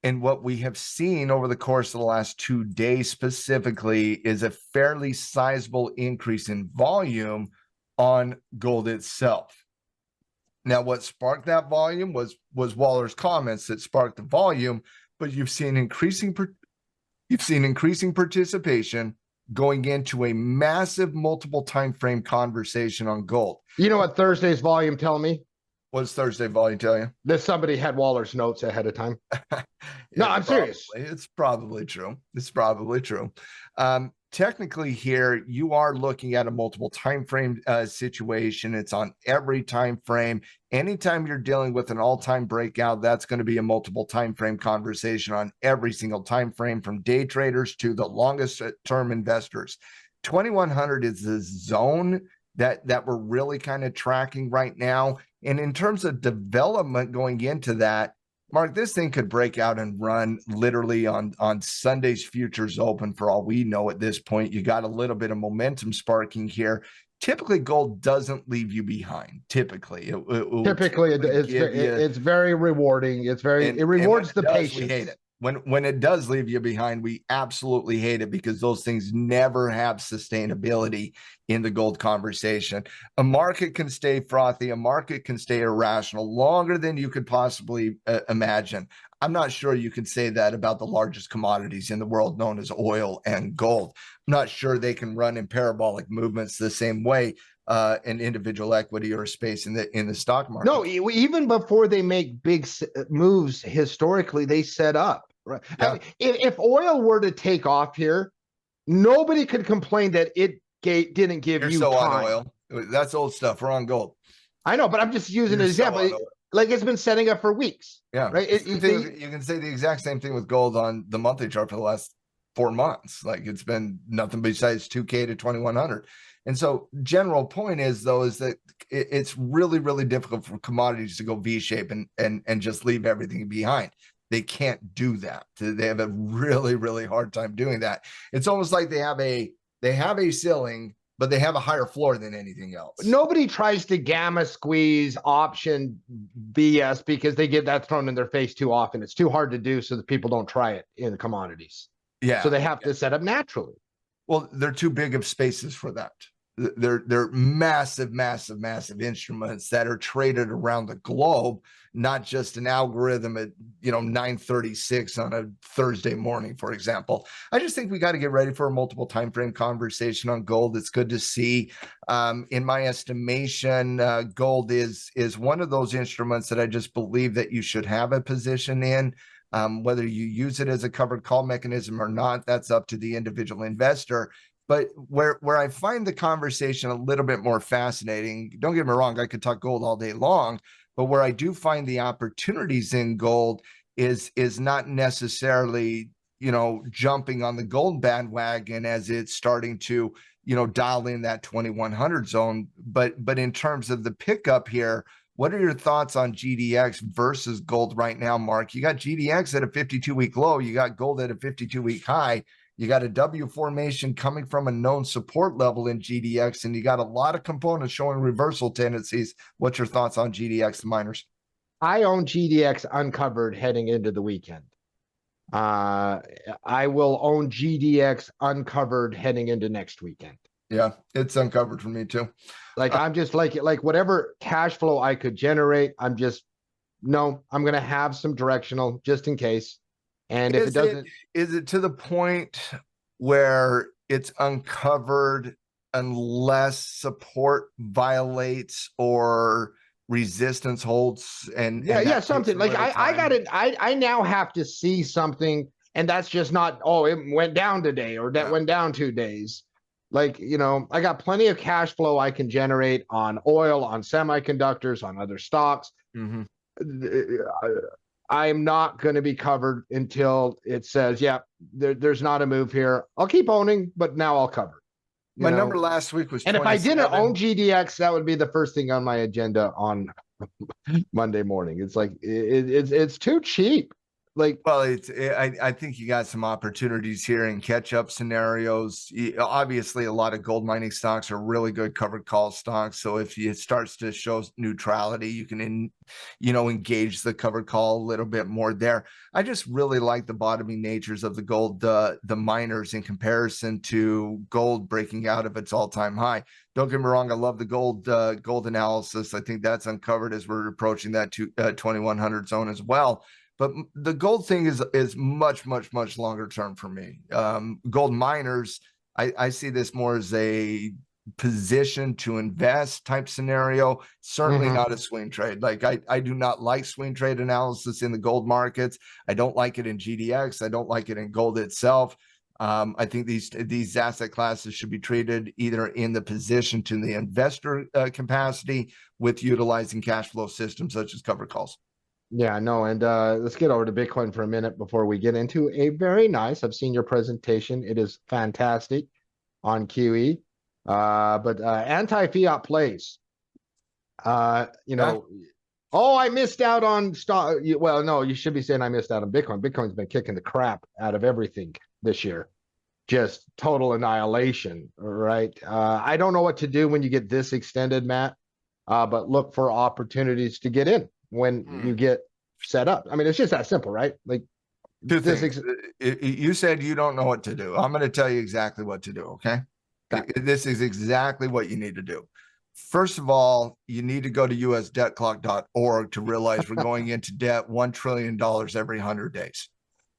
And what we have seen over the course of the last 2 days specifically is a fairly sizable increase in volume on gold itself. Now, what sparked that volume was Waller's comments that sparked the volume, but you've seen increasing participation going into a massive multiple time frame conversation on gold. You know what Thursday's volume tell me? What does Thursday volume tell you? That somebody had Waller's notes ahead of time. No, I'm serious. It's probably true. It's probably true. Technically here, you are looking at a multiple time frame situation. It's on every time frame. Anytime you're dealing with an all-time breakout, that's going to be a multiple time frame conversation on every single time frame, from day traders to the longest term investors. 2100 is the zone that we're really kind of tracking right now. And in terms of development going into that, Mark, this thing could break out and run literally on Sunday's futures open for all we know at this point. You got a little bit of momentum sparking here. Typically, gold doesn't leave you behind. Typically, it's very rewarding. It rewards the patience. We hate it. When it does leave you behind, we absolutely hate it, because those things never have sustainability in the gold conversation. A market can stay frothy, a market can stay irrational longer than you could possibly imagine. I'm not sure you can say that about the largest commodities in the world, known as oil and gold. I'm not sure they can run in parabolic movements the same way an individual equity or a space in the stock market. No, even before they make big moves, historically, they set up. Right. Yeah. I mean, if oil were to take off here, nobody could complain that it didn't give You're you so time. on oil. That's old stuff. We're on gold. I know, but I'm just using an example. Like, it's been setting up for weeks. Yeah, right. You can say the exact same thing with gold on the monthly chart for the last 4 months. Like, it's been nothing besides 2K to 2100. And so, general point is that it's really, really difficult for commodities to go V-shape and just leave everything behind. They can't do that. They have a really, really hard time doing that. It's almost like they have a ceiling, but they have a higher floor than anything else. Nobody tries to gamma squeeze option BS because they get that thrown in their face too often. It's too hard to do, so that people don't try it in the commodities. Yeah. So they have to set up naturally. Well, they're too big of spaces for that. They're massive, massive, massive instruments that are traded around the globe, not just an algorithm at 9:36 on a Thursday morning, for example. I just think we got to get ready for a multiple time frame conversation on gold. It's good to see. In my estimation, gold is one of those instruments that I just believe that you should have a position in. Whether you use it as a covered call mechanism or not, that's up to the individual investor. But where I find the conversation a little bit more fascinating, don't get me wrong, I could talk gold all day long, but where I do find the opportunities in gold is not necessarily, jumping on the gold bandwagon as it's starting to, dial in that 2100 zone. But in terms of the pickup here, what are your thoughts on GDX versus gold right now, Mark? You got GDX at a 52-week low. You got gold at a 52-week high. You got a W formation coming from a known support level in GDX, and you got a lot of components showing reversal tendencies. What's your thoughts on GDX miners? I own GDX uncovered heading into the weekend. I will own GDX uncovered heading into next weekend. Yeah, it's uncovered for me too. Like, I'm just like whatever cash flow I could generate, I'm going to have some directional just in case. And if it doesn't, is it to the point where it's uncovered unless support violates or resistance holds? And something like I now have to see something, and that's just not, it went down today or that went down 2 days. Like, I got plenty of cash flow I can generate on oil, on semiconductors, on other stocks. Mm-hmm. I'm not going to be covered until it says, there's not a move here. I'll keep owning, but now I'll cover. My number last week was 27. And if I didn't own GDX, that would be the first thing on my agenda on Monday morning. It's like, it's too cheap. Like, Well, I think you got some opportunities here in catch-up scenarios. Obviously, a lot of gold mining stocks are really good covered call stocks. So if it starts to show neutrality, you can, engage the covered call a little bit more there. I just really like the bottoming natures of the gold, the miners in comparison to gold breaking out of its all-time high. Don't get me wrong, I love the gold analysis. I think that's uncovered as we're approaching that 2100 zone as well. But the gold thing is much, much, much longer term for me. Gold miners, I see this more as a position to invest type scenario, certainly mhm. not a swing trade. Like I do not like swing trade analysis in the gold markets. I don't like it in GDX. I don't like it in gold itself. I think these asset classes should be treated either in the position to the investor capacity with utilizing cash flow systems such as covered calls. Yeah, no, and let's get over to Bitcoin for a minute before we get into a very nice. I've seen your presentation. It is fantastic on QE. But anti-fiat plays. You Yeah. know, oh, I missed out on stock. Well, no, you should be saying I missed out on Bitcoin. Bitcoin's been kicking the crap out of everything this year. Just total annihilation, right? I don't know what to do when you get this extended, Matt. But look for opportunities to get in when you get set up. I mean, it's just that simple, right? Like Two this. things. You said you don't know what to do. I'm going to tell you exactly what to do. Okay. This is exactly what you need to do. First of all, you need to go to usdebtclock.org to realize we're going into debt $1 trillion every 100 days.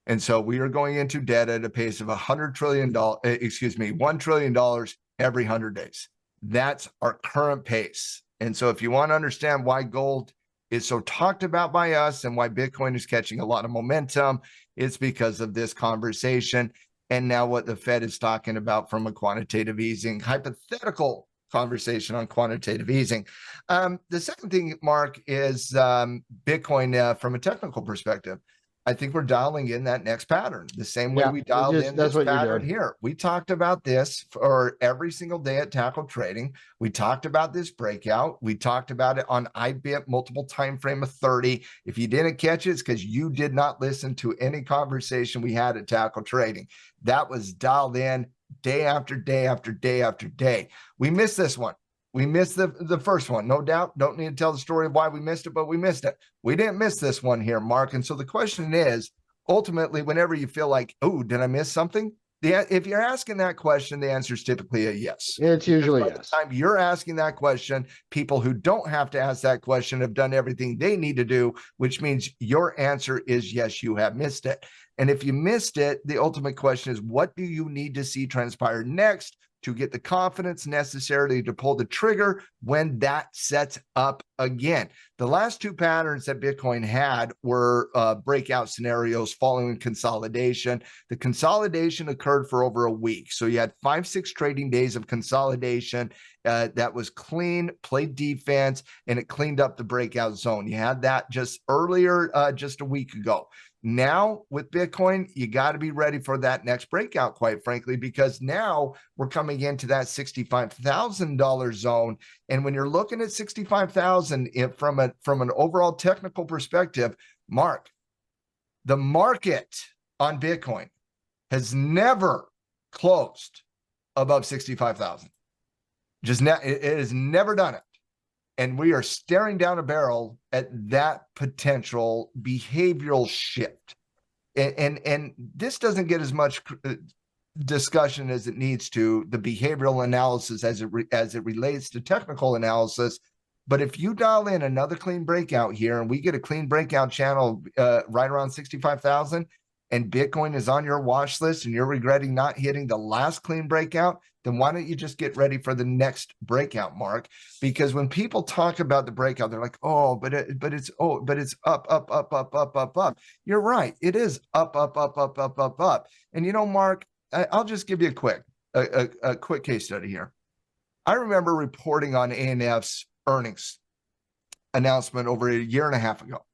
And so we are going into debt at a pace of $100 trillion, $1 trillion every 100 days. That's our current pace. And so if you want to understand why gold is so talked about by us and why Bitcoin is catching a lot of momentum, it's because of this conversation. And now what the Fed is talking about from a quantitative easing, hypothetical conversation on quantitative easing. The second thing, Mark, is Bitcoin from a technical perspective. I think we're dialing in that next pattern the same way we dialed in That's this what you're pattern doing. here. We talked about this for every single day at Tackle Trading. We talked about this breakout. We talked about it on IBIT, multiple time frame of 30. If you didn't catch it, it's because you did not listen to any conversation we had at Tackle Trading. That was dialed in day after day after day after day. We missed this one. We missed the first one, no doubt. Don't need to tell the story of why we missed it, but we missed it. We didn't miss this one here, Mark. And so the question is, ultimately, whenever you feel like, oh, did I miss something? If you're asking that question, the answer is typically a yes. It's usually by yes. the time you're asking that question, people who don't have to ask that question have done everything they need to do, which means your answer is yes, you have missed it. And if you missed it, the ultimate question is, what do you need to see transpire next to get the confidence necessary to pull the trigger when that sets up again? The last two patterns that Bitcoin had were breakout scenarios following consolidation. The consolidation occurred for over a week. So you had 5-6 trading days of consolidation that was clean, played defense, and it cleaned up the breakout zone. You had that just earlier, just a week ago. Now with Bitcoin, you got to be ready for that next breakout, quite frankly, because now we're coming into that $65,000 zone. And when you're looking at 65,000 from an overall technical perspective, Mark, the market on Bitcoin has never closed above 65,000. It has never done it. And we are staring down a barrel at that potential behavioral shift. And this doesn't get as much discussion as it needs to, the behavioral analysis as it relates to technical analysis. But if you dial in another clean breakout here and we get a clean breakout channel right around 65,000 and Bitcoin is on your watch list and you're regretting not hitting the last clean breakout, then why don't you just get ready for the next breakout, Mark? Because when people talk about the breakout, they're like, oh, but it's up, up, up, up, up, up, up. You're right. It is up, up, up, up, up, up, up. And Mark, I'll just give you a quick case study here. I remember reporting on ANF's earnings announcement over a year and a half ago.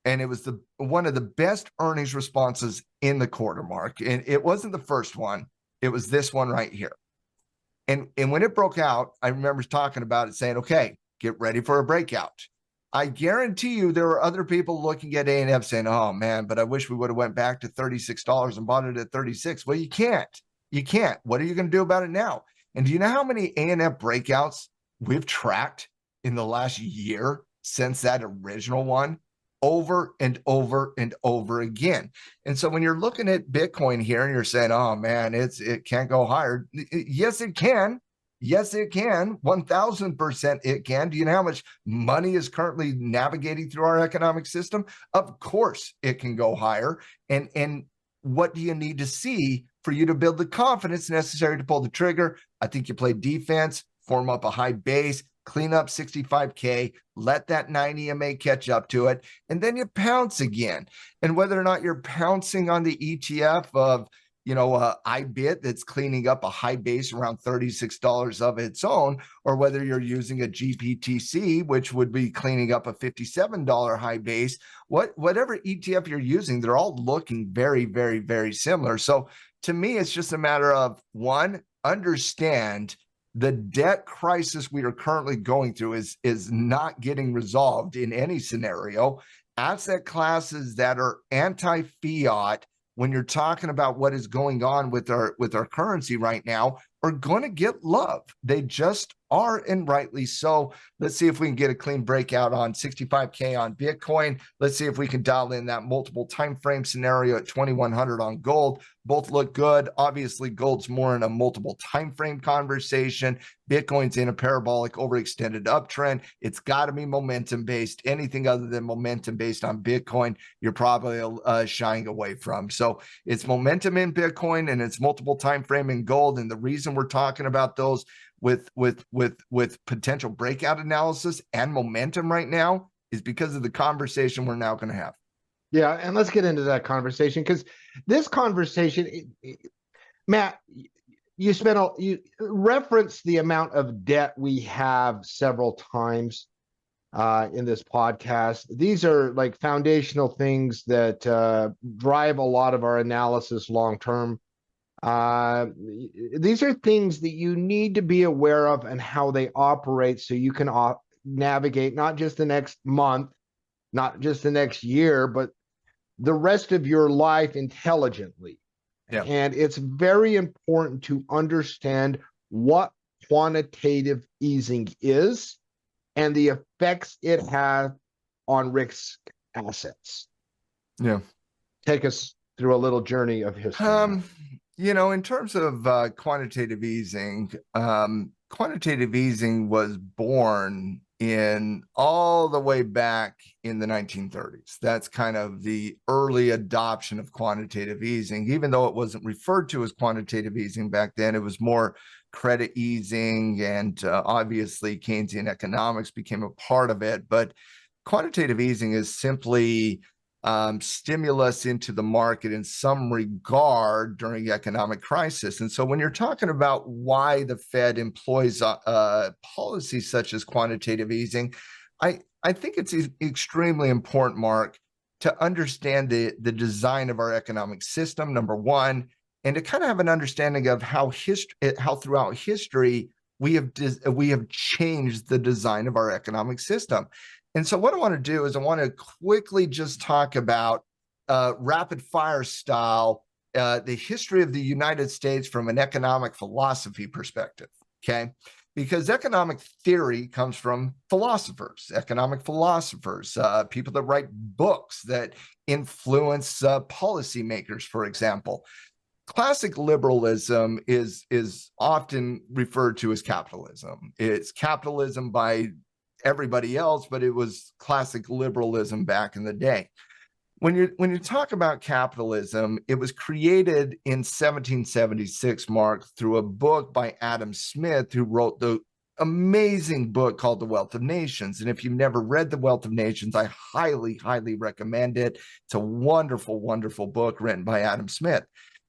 And it was one of the best earnings responses in the quarter, Mark. And it wasn't the first one. It was this one right here. And when it broke out, I remember talking about it saying, okay, get ready for a breakout. I guarantee you there are other people looking at A&F saying, oh man, but I wish we would have went back to $36 and bought it at 36. Well, you can't. You can't. What are you going to do about it now? And do you know how many A&F breakouts we've tracked in the last year since that original one? Over and over and over again. And so when you're looking at Bitcoin here and you're saying, oh man, it can't go higher. Yes, it can. Yes, it can. 1000% it can. Do you know how much money is currently navigating through our economic system? Of course it can go higher. And what do you need to see for you to build the confidence necessary to pull the trigger? I think you play defense, form up a high base, clean up 65K, let that 9 EMA catch up to it, and then you pounce again. And whether or not you're pouncing on the ETF of, IBIT that's cleaning up a high base around $36 of its own, or whether you're using a GPTC, which would be cleaning up a $57 high base, whatever ETF you're using, they're all looking very, very, very similar. So to me, it's just a matter of, one, understand the debt crisis we are currently going through is not getting resolved in any scenario. Asset classes that are anti-fiat, when you're talking about what is going on with our currency right now, are going to get love. They just are, and rightly so. Let's see if we can get a clean breakout on 65K on Bitcoin. Let's see if we can dial in that multiple time frame scenario at 2100 on gold. Both look good. Obviously, gold's more in a multiple time frame conversation. Bitcoin's in a parabolic overextended uptrend. It's got to be momentum based. Anything other than momentum based on Bitcoin, you're probably shying away from. So it's momentum in Bitcoin and it's multiple time frame in gold. And the reason we're talking about those with potential breakout analysis and momentum right now is because of the conversation we're now going to have. Yeah, and let's get into that conversation, because this conversation, Matt, you referenced the amount of debt we have several times in this podcast. These are like foundational things that drive a lot of our analysis long term. These are things that you need to be aware of and how they operate, so you can navigate not just the next month, not just the next year, but the rest of your life intelligently. Yeah. And it's very important to understand what quantitative easing is and the effects it has on risk assets. Yeah. Take us through a little journey of history. In terms of quantitative easing was born in all the way back in the 1930s. That's kind of the early adoption of quantitative easing. Even though it wasn't referred to as quantitative easing back then, it was more credit easing, and obviously Keynesian economics became a part of it. But quantitative easing is simply stimulus into the market in some regard during economic crisis. And so when you're talking about why the Fed employs policies such as quantitative easing, I think it's extremely important, Mark, to understand the design of our economic system, number one, and to kind of have an understanding of how throughout history we have changed the design of our economic system. And so what I want to do is I want to quickly just talk about rapid fire style, the history of the United States from an economic philosophy perspective, okay? Because economic theory comes from philosophers, economic philosophers, people that write books that influence policymakers, for example. Classic liberalism is often referred to as capitalism. It's capitalism by everybody else, but it was classic liberalism back in the day. When you talk about capitalism, it was created in 1776, Mark, through a book by Adam Smith, who wrote the amazing book called The Wealth of Nations. And if you've never read The Wealth of Nations, I highly, highly recommend it. It's a wonderful, wonderful book written by Adam Smith.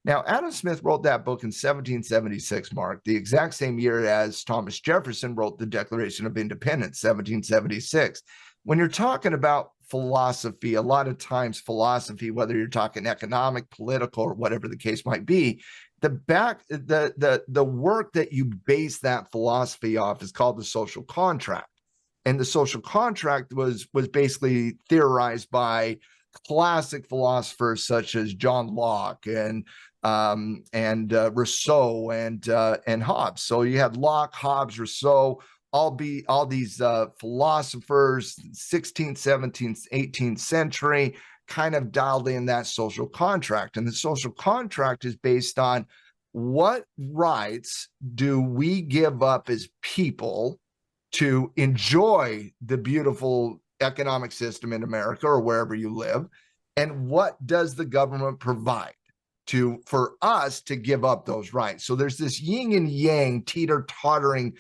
Now, Adam Smith wrote that book in 1776, Mark, the exact same year as Thomas Jefferson wrote the Declaration of Independence, 1776. When you're talking about philosophy, a lot of times philosophy, whether you're talking economic, political, or whatever the case might be, the work that you base that philosophy off is called the social contract. And the social contract was basically theorized by classic philosophers such as John Locke and Rousseau and Hobbes. So you had Locke, Hobbes, Rousseau, all these philosophers, 16th, 17th, 18th century, kind of dialed in that social contract. And the social contract is based on what rights do we give up as people to enjoy the beautiful economic system in America or wherever you live, and what does the government provide for us to give up those rights? So there's this yin and yang teeter-tottering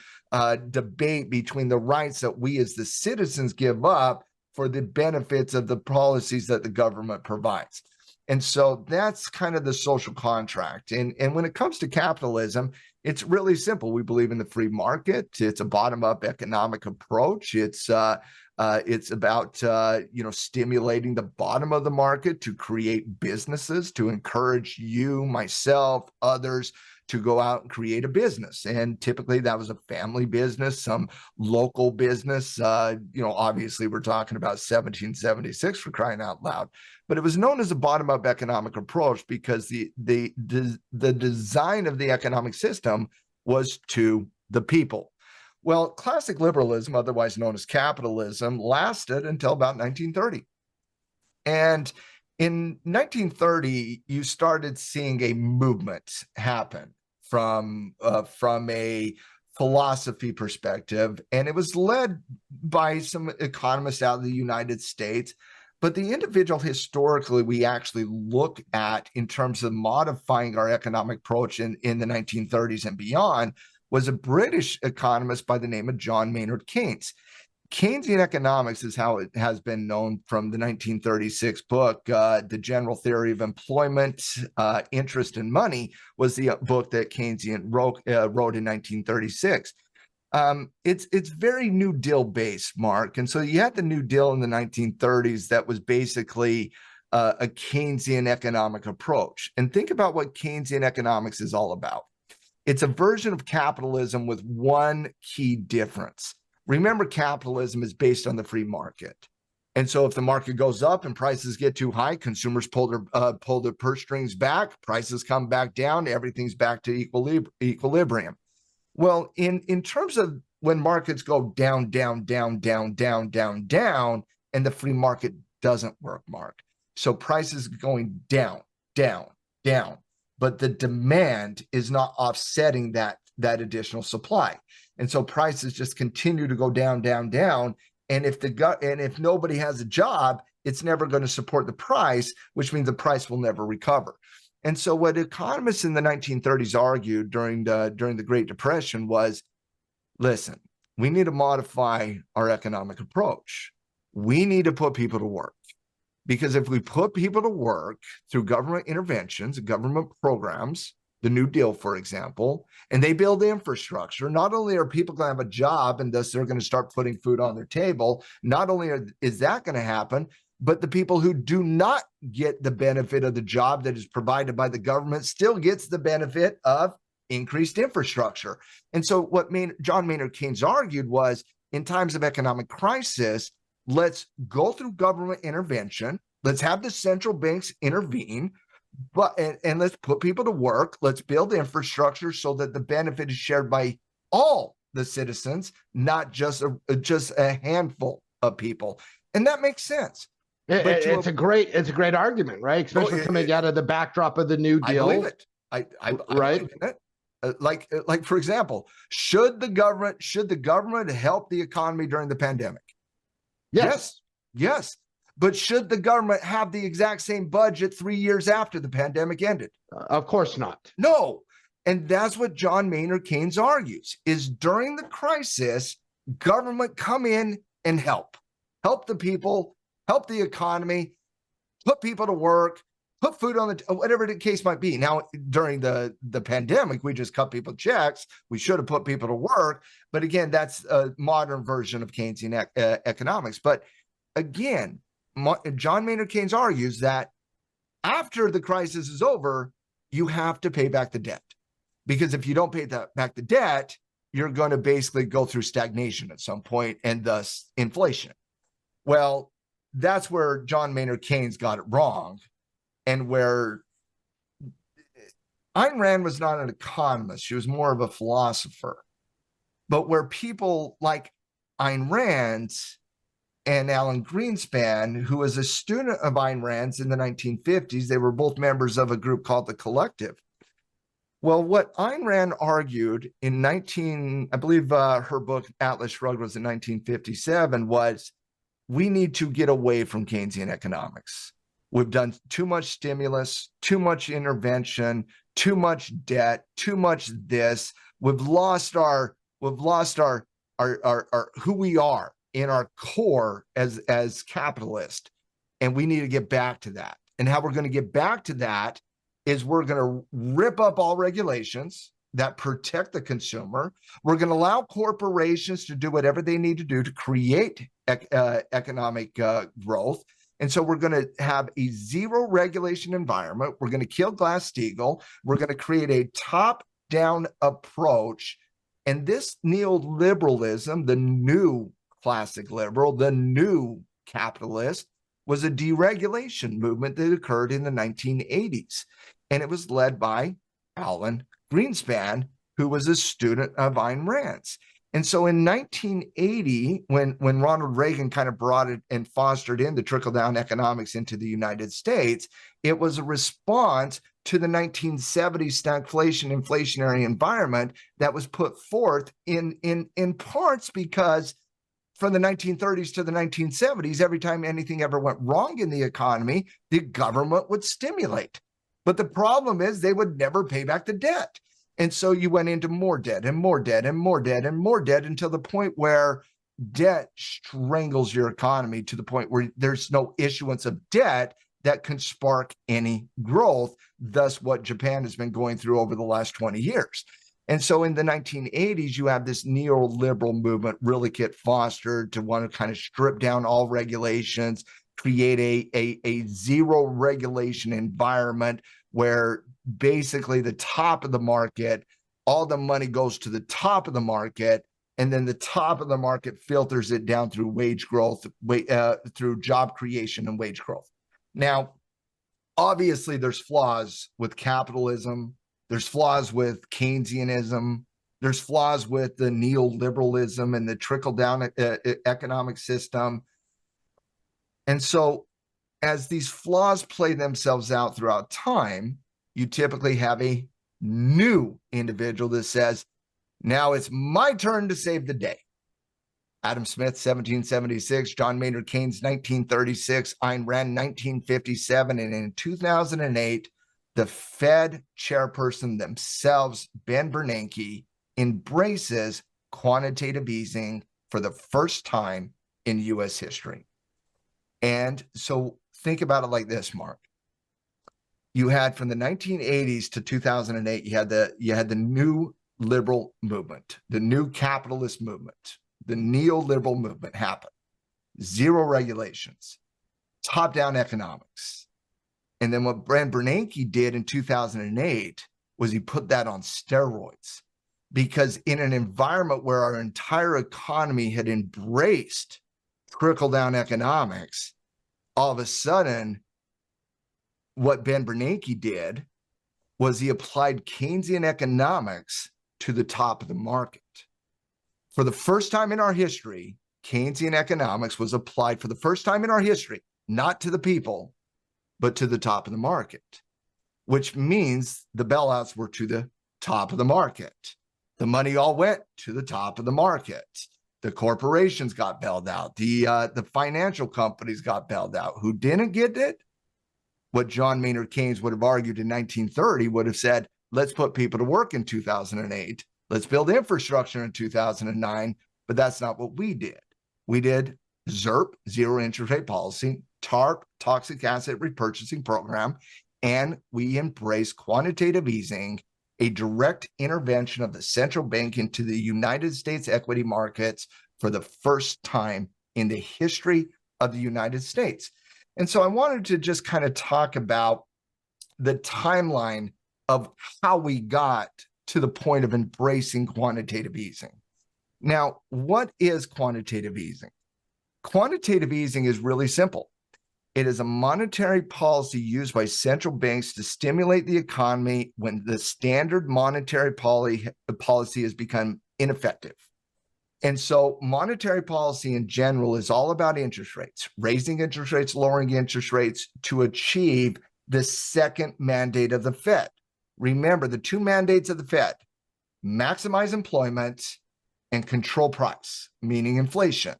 debate between the rights that we as the citizens give up for the benefits of the policies that the government provides. And so that's kind of the social contract. And when it comes to capitalism, it's really simple. We believe in the free market. It's a bottom-up economic approach. It's about stimulating the bottom of the market to create businesses, to encourage you, myself, others to go out and create a business. And typically that was a family business, some local business. Obviously we're talking about 1776 for crying out loud. But it was known as a bottom-up economic approach because the design of the economic system was to the people. Well, classic liberalism, otherwise known as capitalism, lasted until about 1930. And in 1930, you started seeing a movement happen from a philosophy perspective, and it was led by some economists out of the United States. But the individual historically we actually look at in terms of modifying our economic approach in the 1930s and beyond was a British economist by the name of John Maynard Keynes. Keynesian economics is how it has been known from the 1936 book. The General Theory of Employment, Interest, and Money was the book that Keynesian wrote in 1936. It's very New Deal based, Mark. And so you had the New Deal in the 1930s that was basically a Keynesian economic approach. And think about what Keynesian economics is all about. It's a version of capitalism with one key difference. Remember, capitalism is based on the free market. And so if the market goes up and prices get too high, consumers pull their purse strings back, prices come back down, everything's back to equilibrium. Well, in terms of when markets go down, down, down, down, down, down, down, and the free market doesn't work, Mark. So prices going down, down, down, but the demand is not offsetting that additional supply. And so prices just continue to go down, down, down. And if nobody has a job, it's never going to support the price, which means the price will never recover. And so what economists in the 1930s argued during the Great Depression was, listen, we need to modify our economic approach. We need to put people to work. Because if we put people to work through government interventions, government programs, the New Deal, for example, and they build infrastructure, not only are people going to have a job and thus they're going to start putting food on their table, not only is that going to happen, but the people who do not get the benefit of the job that is provided by the government still gets the benefit of increased infrastructure. And so what John Maynard Keynes argued was, in times of economic crisis, let's go through government intervention. Let's have the central banks intervene, and let's put people to work. Let's build infrastructure so that the benefit is shared by all the citizens, not just a handful of people. And that makes sense. It's a great argument, right? Especially coming out of the backdrop of the New Deal. I believe it. I right. believe in it. Like for example, should the government help the economy during the pandemic? Yes. But should the government have the exact same budget 3 years after the pandemic ended? Of course not. No. And that's what John Maynard Keynes argues, is during the crisis, government come in and help the people, help the economy, put people to work, put food on the whatever the case might be. Now, during the pandemic, we just cut people checks. We should have put people to work. But again, that's a modern version of Keynesian economics. But again, John Maynard Keynes argues that after the crisis is over, you have to pay back the debt. Because if you don't pay back the debt, you're going to basically go through stagnation at some point and thus inflation. Well, that's where John Maynard Keynes got it wrong, and where Ayn Rand was not an economist, she was more of a philosopher. But where people like Ayn Rand and Alan Greenspan, who was a student of Ayn Rand's in the 1950s, they were both members of a group called the Collective. Well, what Ayn Rand argued in I believe her book Atlas Shrugged was in 1957, was we need to get away from Keynesian economics. We've done too much stimulus, too much intervention, too much debt, too much this. We've lost our who we are in our core as capitalists, and we need to get back to that. And how we're going to get back to that is we're going to rip up all regulations that protect the consumer. We're going to allow corporations to do whatever they need to do to create economic growth. And so we're going to have a zero regulation environment. We're going to kill Glass-Steagall. We're going to create a top-down approach. And this neoliberalism, the new classic liberal, the new capitalist, was a deregulation movement that occurred in the 1980s. And it was led by Alan Greenspan, who was a student of Ayn Rand's. And so in 1980, when Ronald Reagan kind of brought it and fostered in the trickle-down economics into the United States, it was a response to the 1970s stagflation, inflationary environment that was put forth in parts because from the 1930s to the 1970s, every time anything ever went wrong in the economy, the government would stimulate. But the problem is they would never pay back the debt. And so you went into more debt and more debt and more debt and more debt until the point where debt strangles your economy to the point where there's no issuance of debt that can spark any growth, thus what Japan has been going through over the last 20 years. And so in the 1980s, you have this neoliberal movement really get fostered to want to kind of strip down all regulations, create a zero regulation environment where basically the top of the market, all the money goes to the top of the market, and then the top of the market filters it down through wage growth, through job creation and wage growth. Now, obviously, there's flaws with capitalism. There's flaws with Keynesianism. There's flaws with the neoliberalism and the trickle-down economic system. And so as these flaws play themselves out throughout time, you typically have a new individual that says, now it's my turn to save the day. Adam Smith, 1776, John Maynard Keynes, 1936, Ayn Rand, 1957, and in 2008, the Fed chairperson themselves, Ben Bernanke, embraces quantitative easing for the first time in U.S. history. And so think about it like this, Mark. You had from the 1980s to 2008, you had the new liberal movement, the new capitalist movement, the neoliberal movement happened. Zero regulations, top-down economics. And then what Ben Bernanke did in 2008 was he put that on steroids, because in an environment where our entire economy had embraced trickle-down economics, all of a sudden, what Ben Bernanke did was he applied Keynesian economics to the top of the market. For the first time in our history, Keynesian economics was applied for the first time in our history, not to the people, but to the top of the market, which means the bailouts were to the top of the market. The money all went to the top of the market. The corporations got bailed out. The financial companies got bailed out. Who didn't get it? What John Maynard Keynes would have argued in 1930 would have said, let's put people to work in 2008. Let's build infrastructure in 2009. But that's not what we did. We did ZIRP, zero interest rate policy, TARP, toxic asset repurchasing program, and we embraced quantitative easing, a direct intervention of the central bank into the United States equity markets for the first time in the history of the United States. And so I wanted to just kind of talk about the timeline of how we got to the point of embracing quantitative easing. Now, what is quantitative easing? Quantitative easing is really simple. It is a monetary policy used by central banks to stimulate the economy when the standard monetary policy has become ineffective. And so monetary policy in general is all about interest rates, raising interest rates, lowering interest rates to achieve the second mandate of the Fed. Remember, the two mandates of the Fed: maximize employment and control price, meaning inflation.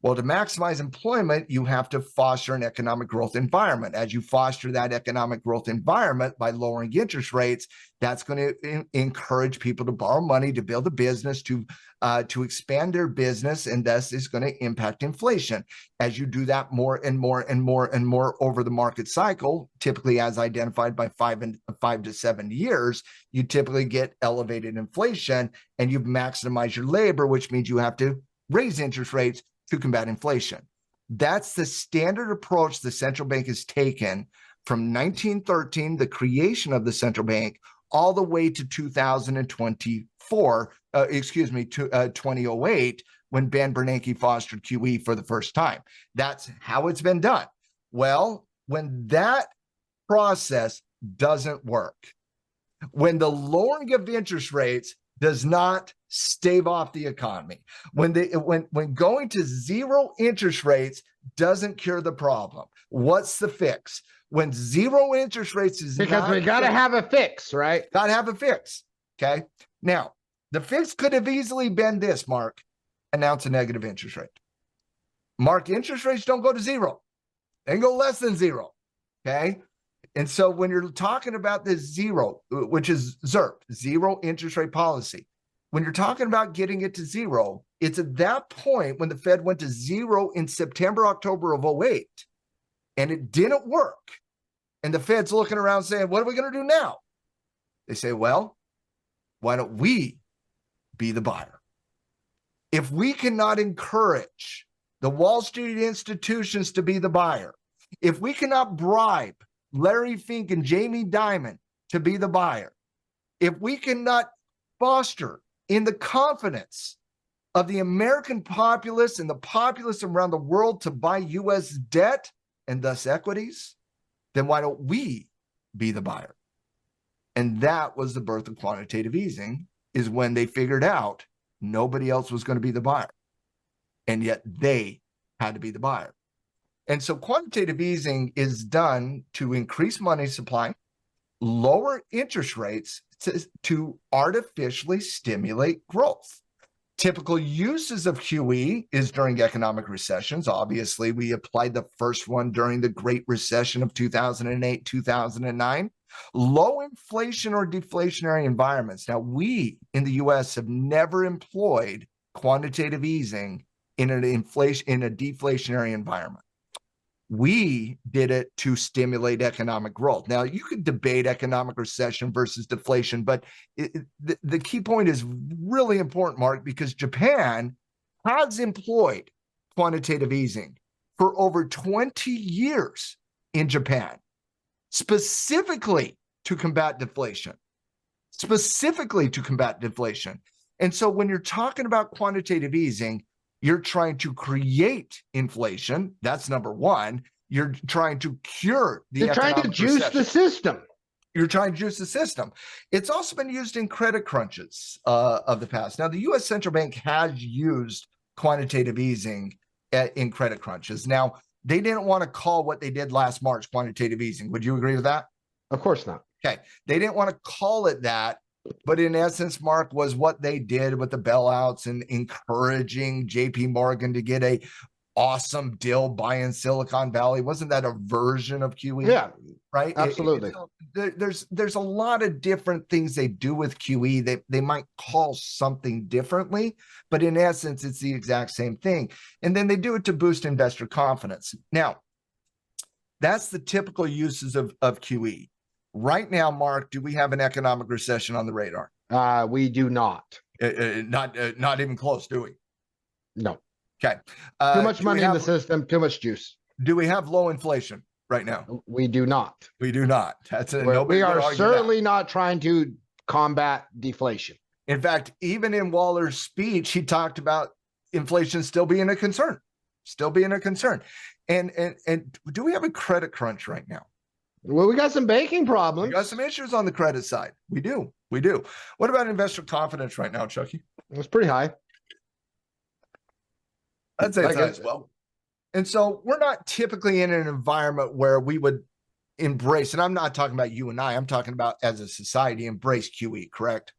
Well, to maximize employment, you have to foster an economic growth environment. As you foster that economic growth environment by lowering interest rates, that's going to encourage people to borrow money, to build a business, to expand their business, and thus is going to impact inflation. As you do that more and more and more and more over the market cycle, typically as identified by 5 to 7 years, you typically get elevated inflation, and you've maximized your labor, which means you have to raise interest rates to combat inflation. That's the standard approach the central bank has taken from 1913, the creation of the central bank, all the way to 2008, when Ben Bernanke fostered QE for the first time. That's how it's been done. Well, when that process doesn't work, when the lowering of interest rates does not stave off the economy, when going to zero interest rates doesn't cure the problem, what's the fix? When zero interest rates is because we got to have a fix, right? Got to have a fix. Okay. Now, the fix could have easily been this, Mark: announce a negative interest rate. Mark, interest rates don't go to zero. They go less than zero. Okay. And so when you're talking about this zero, which is ZIRP, zero interest rate policy, when you're talking about getting it to zero, it's at that point when the Fed went to zero in September, October of 2008, and it didn't work. And the Fed's looking around saying, what are we going to do now? They say, well, why don't we be the buyer? If we cannot encourage the Wall Street institutions to be the buyer, if we cannot bribe Larry Fink and Jamie Dimon to be the buyer, if we cannot foster in the confidence of the American populace and the populace around the world to buy U.S. debt and thus equities, then why don't we be the buyer? And that was the birth of quantitative easing, is when they figured out nobody else was going to be the buyer, and yet they had to be the buyer. And so quantitative easing is done to increase money supply, lower interest rates to artificially stimulate growth. Typical uses of QE is during economic recessions. Obviously, we applied the first one during the Great Recession of 2008, 2009. Low inflation or deflationary environments. Now, we in the U.S. have never employed quantitative easing in a deflationary environment. We did it to stimulate economic growth. Now, you could debate economic recession versus deflation, but the key point is really important, Mark, because Japan has employed quantitative easing for over 20 years in Japan, specifically to combat deflation. And so when you're talking about quantitative easing, you're trying to create inflation. That's number one. You're trying to cure the You're trying to juice recession. the system. You're trying to juice the system. It's also been used in credit crunches of the past. Now, the U.S. Central Bank has used quantitative easing in credit crunches. Now, they didn't want to call what they did last March quantitative easing. Would you agree with that? Of course not. Okay. They didn't want to call it that. But in essence, Mark, was what they did with the bailouts and encouraging JP Morgan to get a awesome deal buying Silicon Valley. Wasn't that a version of QE? Yeah, right. Absolutely. There's a lot of different things they do with QE. They might call something differently, but in essence, it's the exact same thing. And then they do it to boost investor confidence. Now, that's the typical uses of QE. Right now, Mark, do we have an economic recession on the radar? We do not. Not even close, do we? No. Okay. Too much money in the system, too much juice. Do we have low inflation right now? We do not. We do not. That's We are certainly not trying to combat deflation. In fact, even in Waller's speech, he talked about inflation still being a concern, And do we have a credit crunch right now? Well, we got some banking problems. We got some issues on the credit side. We do. What about investor confidence right now, Chucky? It's pretty high. I'd say it's high as well. And so we're not typically in an environment where we would embrace, and I'm not talking about you and I'm talking about as a society, embrace QE, correct?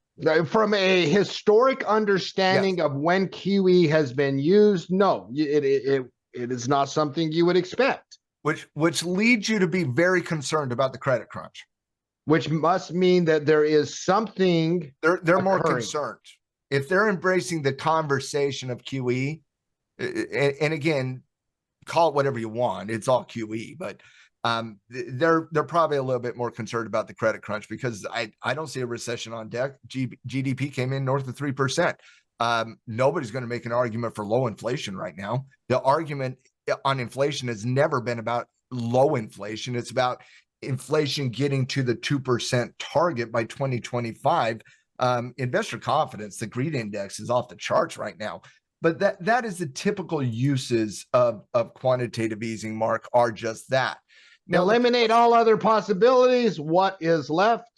From a historic understanding of when QE has been used, no, it is not something you would expect. Which leads you to be very concerned about the credit crunch. Which must mean that there is something they're more concerned. If they're embracing the conversation of QE, and again, call it whatever you want, it's all QE, but they're probably a little bit more concerned about the credit crunch, because I don't see a recession on deck. GDP came in north of 3%. Nobody's going to make an argument for low inflation right now. The argument on inflation has never been about low inflation. It's about inflation getting to the 2% target by 2025. Investor confidence, the greed index, is off the charts right now. But that is the typical uses of quantitative easing, Mark, are just that. Now, eliminate all other possibilities. What is left?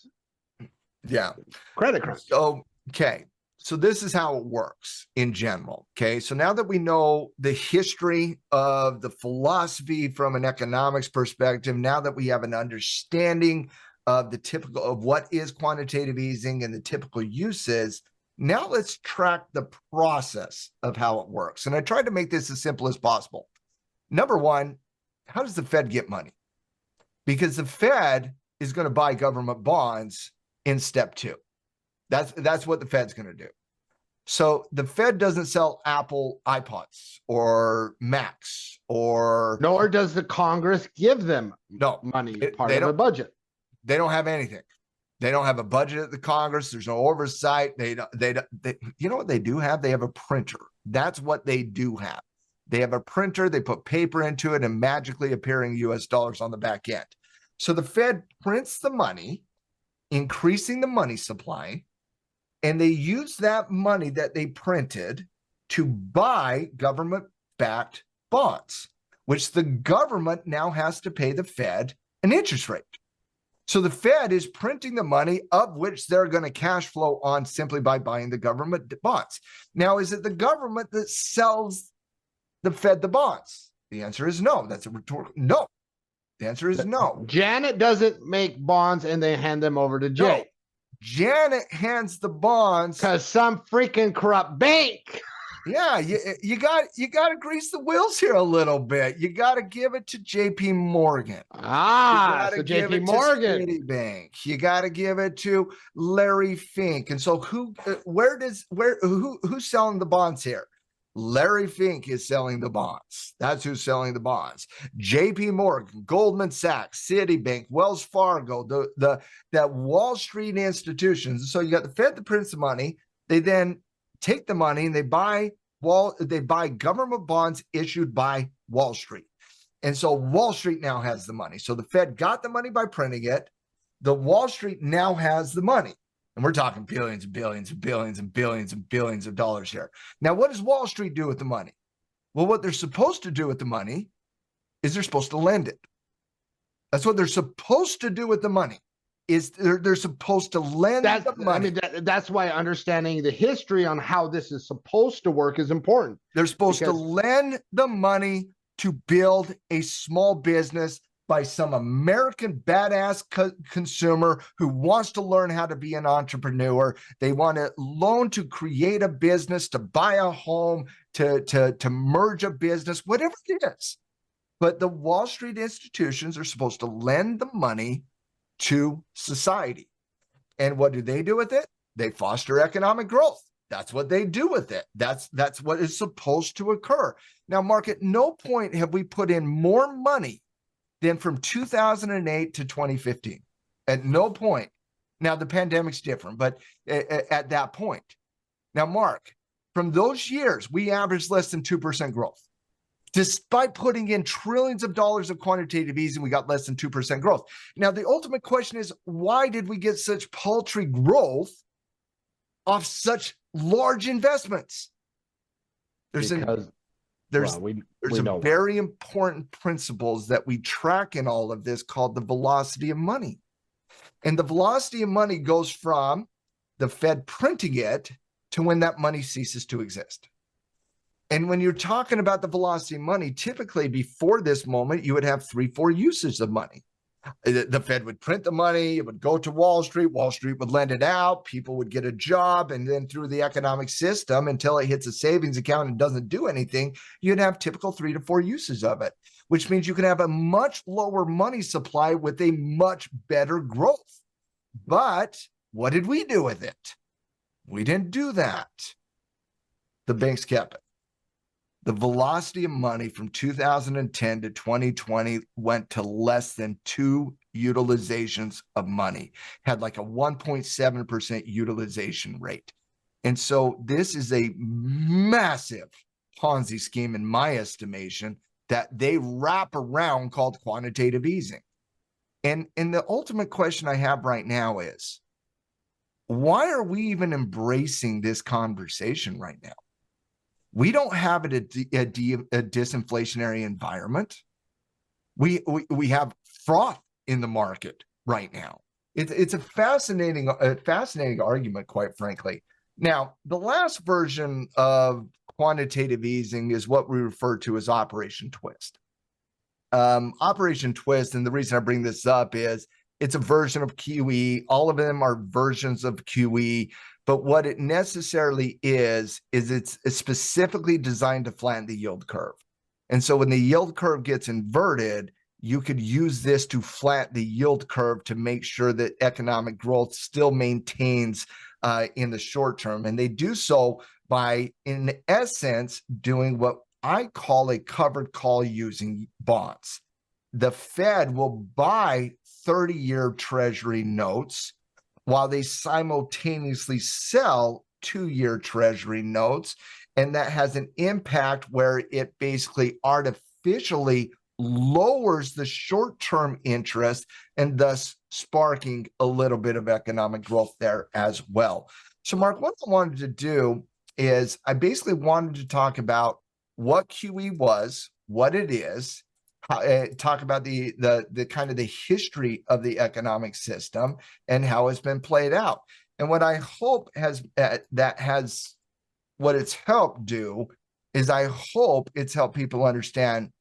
Yeah. Credit crunch. Okay. So this is how it works in general. Okay. So now that we know the history of the philosophy from an economics perspective, now that we have an understanding of the typical of what is quantitative easing and the typical uses, now let's track the process of how it works. And I tried to make this as simple as possible. Number one, how does the Fed get money? Because the Fed is going to buy government bonds in step two. That's what the Fed's going to do. So the Fed doesn't sell Apple iPods or Macs, or nor does the Congress give them money, part of the budget. They don't have anything. They don't have a budget at the Congress. There's no oversight. They you know what they do have? They have a printer. That's what they do have. They have a printer. They put paper into it and magically appearing US dollars on the back end. So the Fed prints the money, increasing the money supply, and they use that money that they printed to buy government-backed bonds, which the government now has to pay the Fed an interest rate. So the Fed is printing the money of which they're going to cash flow on simply by buying the government bonds. Now, is it the government that sells the Fed the bonds? The answer is no. That's a rhetorical no. The answer is no. Janet doesn't make bonds and they hand them over to Jay. No. Janet hands the bonds because some freaking corrupt bank. Yeah, you got to grease the wheels here a little bit. You got to give it to JP Morgan. So JP Morgan, Citibank. You got to give it to Larry Fink. And so who's selling the bonds here? Larry Fink is selling the bonds. That's who's selling the bonds. JP Morgan, Goldman Sachs, Citibank, Wells Fargo, that Wall Street institutions. So you got the Fed that prints the money. They then take the money and they buy government bonds issued by Wall Street. And so Wall Street now has the money. So the Fed got the money by printing it. The Wall Street now has the money. And we're talking billions and billions and billions and billions and billions of dollars here. Now, what does Wall Street do with the money? Well, what they're supposed to do with the money is they're supposed to lend it. That's what they're supposed to do with the money. Is they're supposed to lend the money. I mean, that's why understanding the history on how this is supposed to work is important. They're supposed to lend the money to build a small business by some American badass consumer who wants to learn how to be an entrepreneur. They want a loan to create a business, to buy a home, to merge a business, whatever it is. But the Wall Street institutions are supposed to lend the money to society. And what do they do with it? They foster economic growth. That's what they do with it. That's what is supposed to occur. Now, Mark, at no point have we put in more money than from 2008 to 2015. At no point. Now, the pandemic's different, but at that point. Now, Mark, from those years, we averaged less than 2% growth. Despite putting in trillions of dollars of quantitative easing, we got less than 2% growth. Now, the ultimate question is, why did we get such paltry growth off such large investments? There's Because we a know why. very important principles that we track in all of this called the velocity of money. And the velocity of money goes from the Fed printing it to when that money ceases to exist. And when you're talking about the velocity of money, typically before this moment, you would have 3-4 uses of money. The Fed would print the money, it would go to Wall Street would lend it out, people would get a job, and then through the economic system until it hits a savings account and doesn't do anything, you'd have typical 3 to 4 uses of it, which means you can have a much lower money supply with a much better growth. But what did we do with it? We didn't do that. The banks kept it. The velocity of money from 2010 to 2020 went to less than 2 utilizations of money, had like a 1.7% utilization rate. And so this is a massive Ponzi scheme, in my estimation, that they wrap around called quantitative easing. And the ultimate question I have right now is, why are we even embracing this conversation right now? We don't have a disinflationary environment. We have froth in the market right now. It's a fascinating argument, quite frankly. Now, the last version of quantitative easing is what we refer to as Operation Twist. Operation Twist, and the reason I bring this up is it's a version of QE. All of them are versions of QE. But what it necessarily is it's specifically designed to flatten the yield curve. And so when the yield curve gets inverted, you could use this to flatten the yield curve to make sure that economic growth still maintains in the short term. And they do so by, in essence, doing what I call a covered call using bonds. The Fed will buy 30-year Treasury notes while they simultaneously sell 2-year Treasury notes. And that has an impact where it basically artificially lowers the short-term interest and thus sparking a little bit of economic growth there as well. So Mark, what I wanted to do is I basically wanted to talk about what QE was, what it is, talk about the kind of the history of the economic system and how it's been played out. And what I hope what it's helped do is I hope it's helped people understand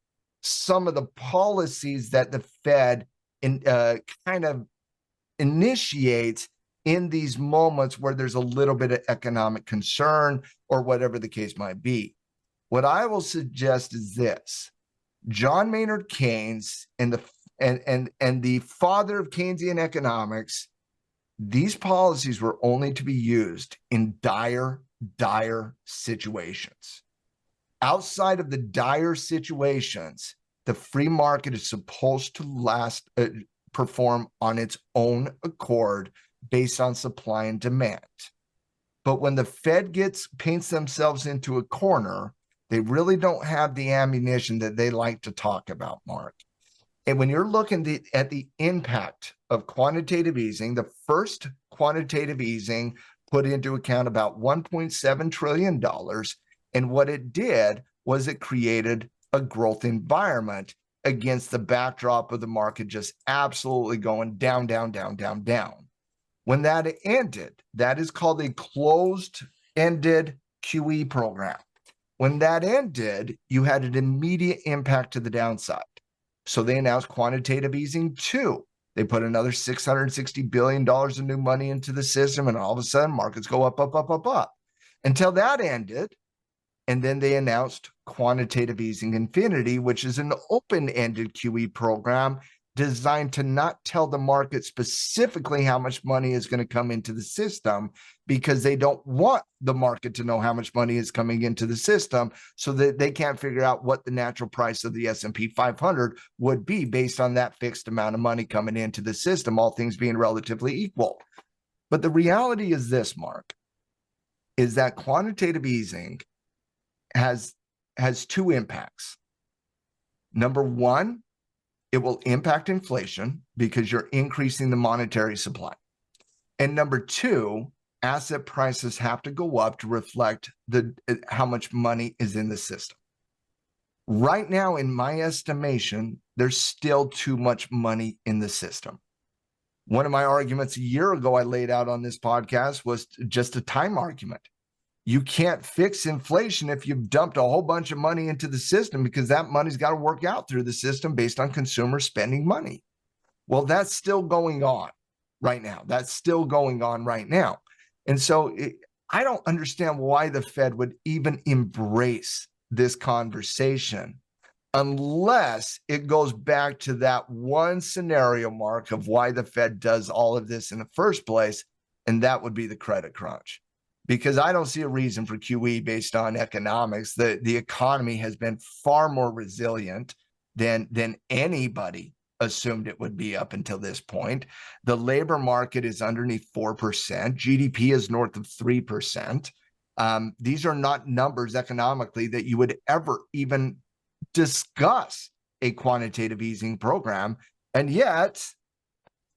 some of the policies that the Fed kind of initiates in these moments where there's a little bit of economic concern or whatever the case might be. What I will suggest is this. John Maynard Keynes and the father of Keynesian economics, these policies were only to be used in dire situations. Outside of the dire situations, the free market is supposed to perform on its own accord based on supply and demand. But when the Fed paints themselves into a corner, they really don't have the ammunition that they like to talk about, Mark. And when you're looking at the impact of quantitative easing, the first quantitative easing put into account about $1.7 trillion. And what it did was it created a growth environment against the backdrop of the market just absolutely going down, down, down, down, down. When that ended, that is called a closed-ended QE program. When that ended, you had an immediate impact to the downside. So they announced quantitative easing 2. They put another $660 billion of new money into the system, and all of a sudden markets go up, up, up, up, up. Until that ended, and then they announced quantitative easing infinity, which is an open-ended QE program designed to not tell the market specifically how much money is going to come into the system, because they don't want the market to know how much money is coming into the system, so that they can't figure out what the natural price of the S&P 500 would be based on that fixed amount of money coming into the system, all things being relatively equal. But the reality is this, Mark, is that quantitative easing has 2 impacts. Number one, it will impact inflation because you're increasing the monetary supply. And number two, asset prices have to go up to reflect how much money is in the system. Right now, in my estimation, there's still too much money in the system. One of my arguments a year ago I laid out on this podcast was just a time argument. You can't fix inflation if you've dumped a whole bunch of money into the system, because that money's got to work out through the system based on consumer spending money. Well, that's still going on right now. And so I don't understand why the Fed would even embrace this conversation unless it goes back to that one scenario, Mark, of why the Fed does all of this in the first place, and that would be the credit crunch. Because I don't see a reason for QE based on economics. The economy has been far more resilient than anybody assumed it would be up until this point. The labor market is underneath 4%. GDP is north of 3%. These are not numbers economically that you would ever even discuss a quantitative easing program. And yet,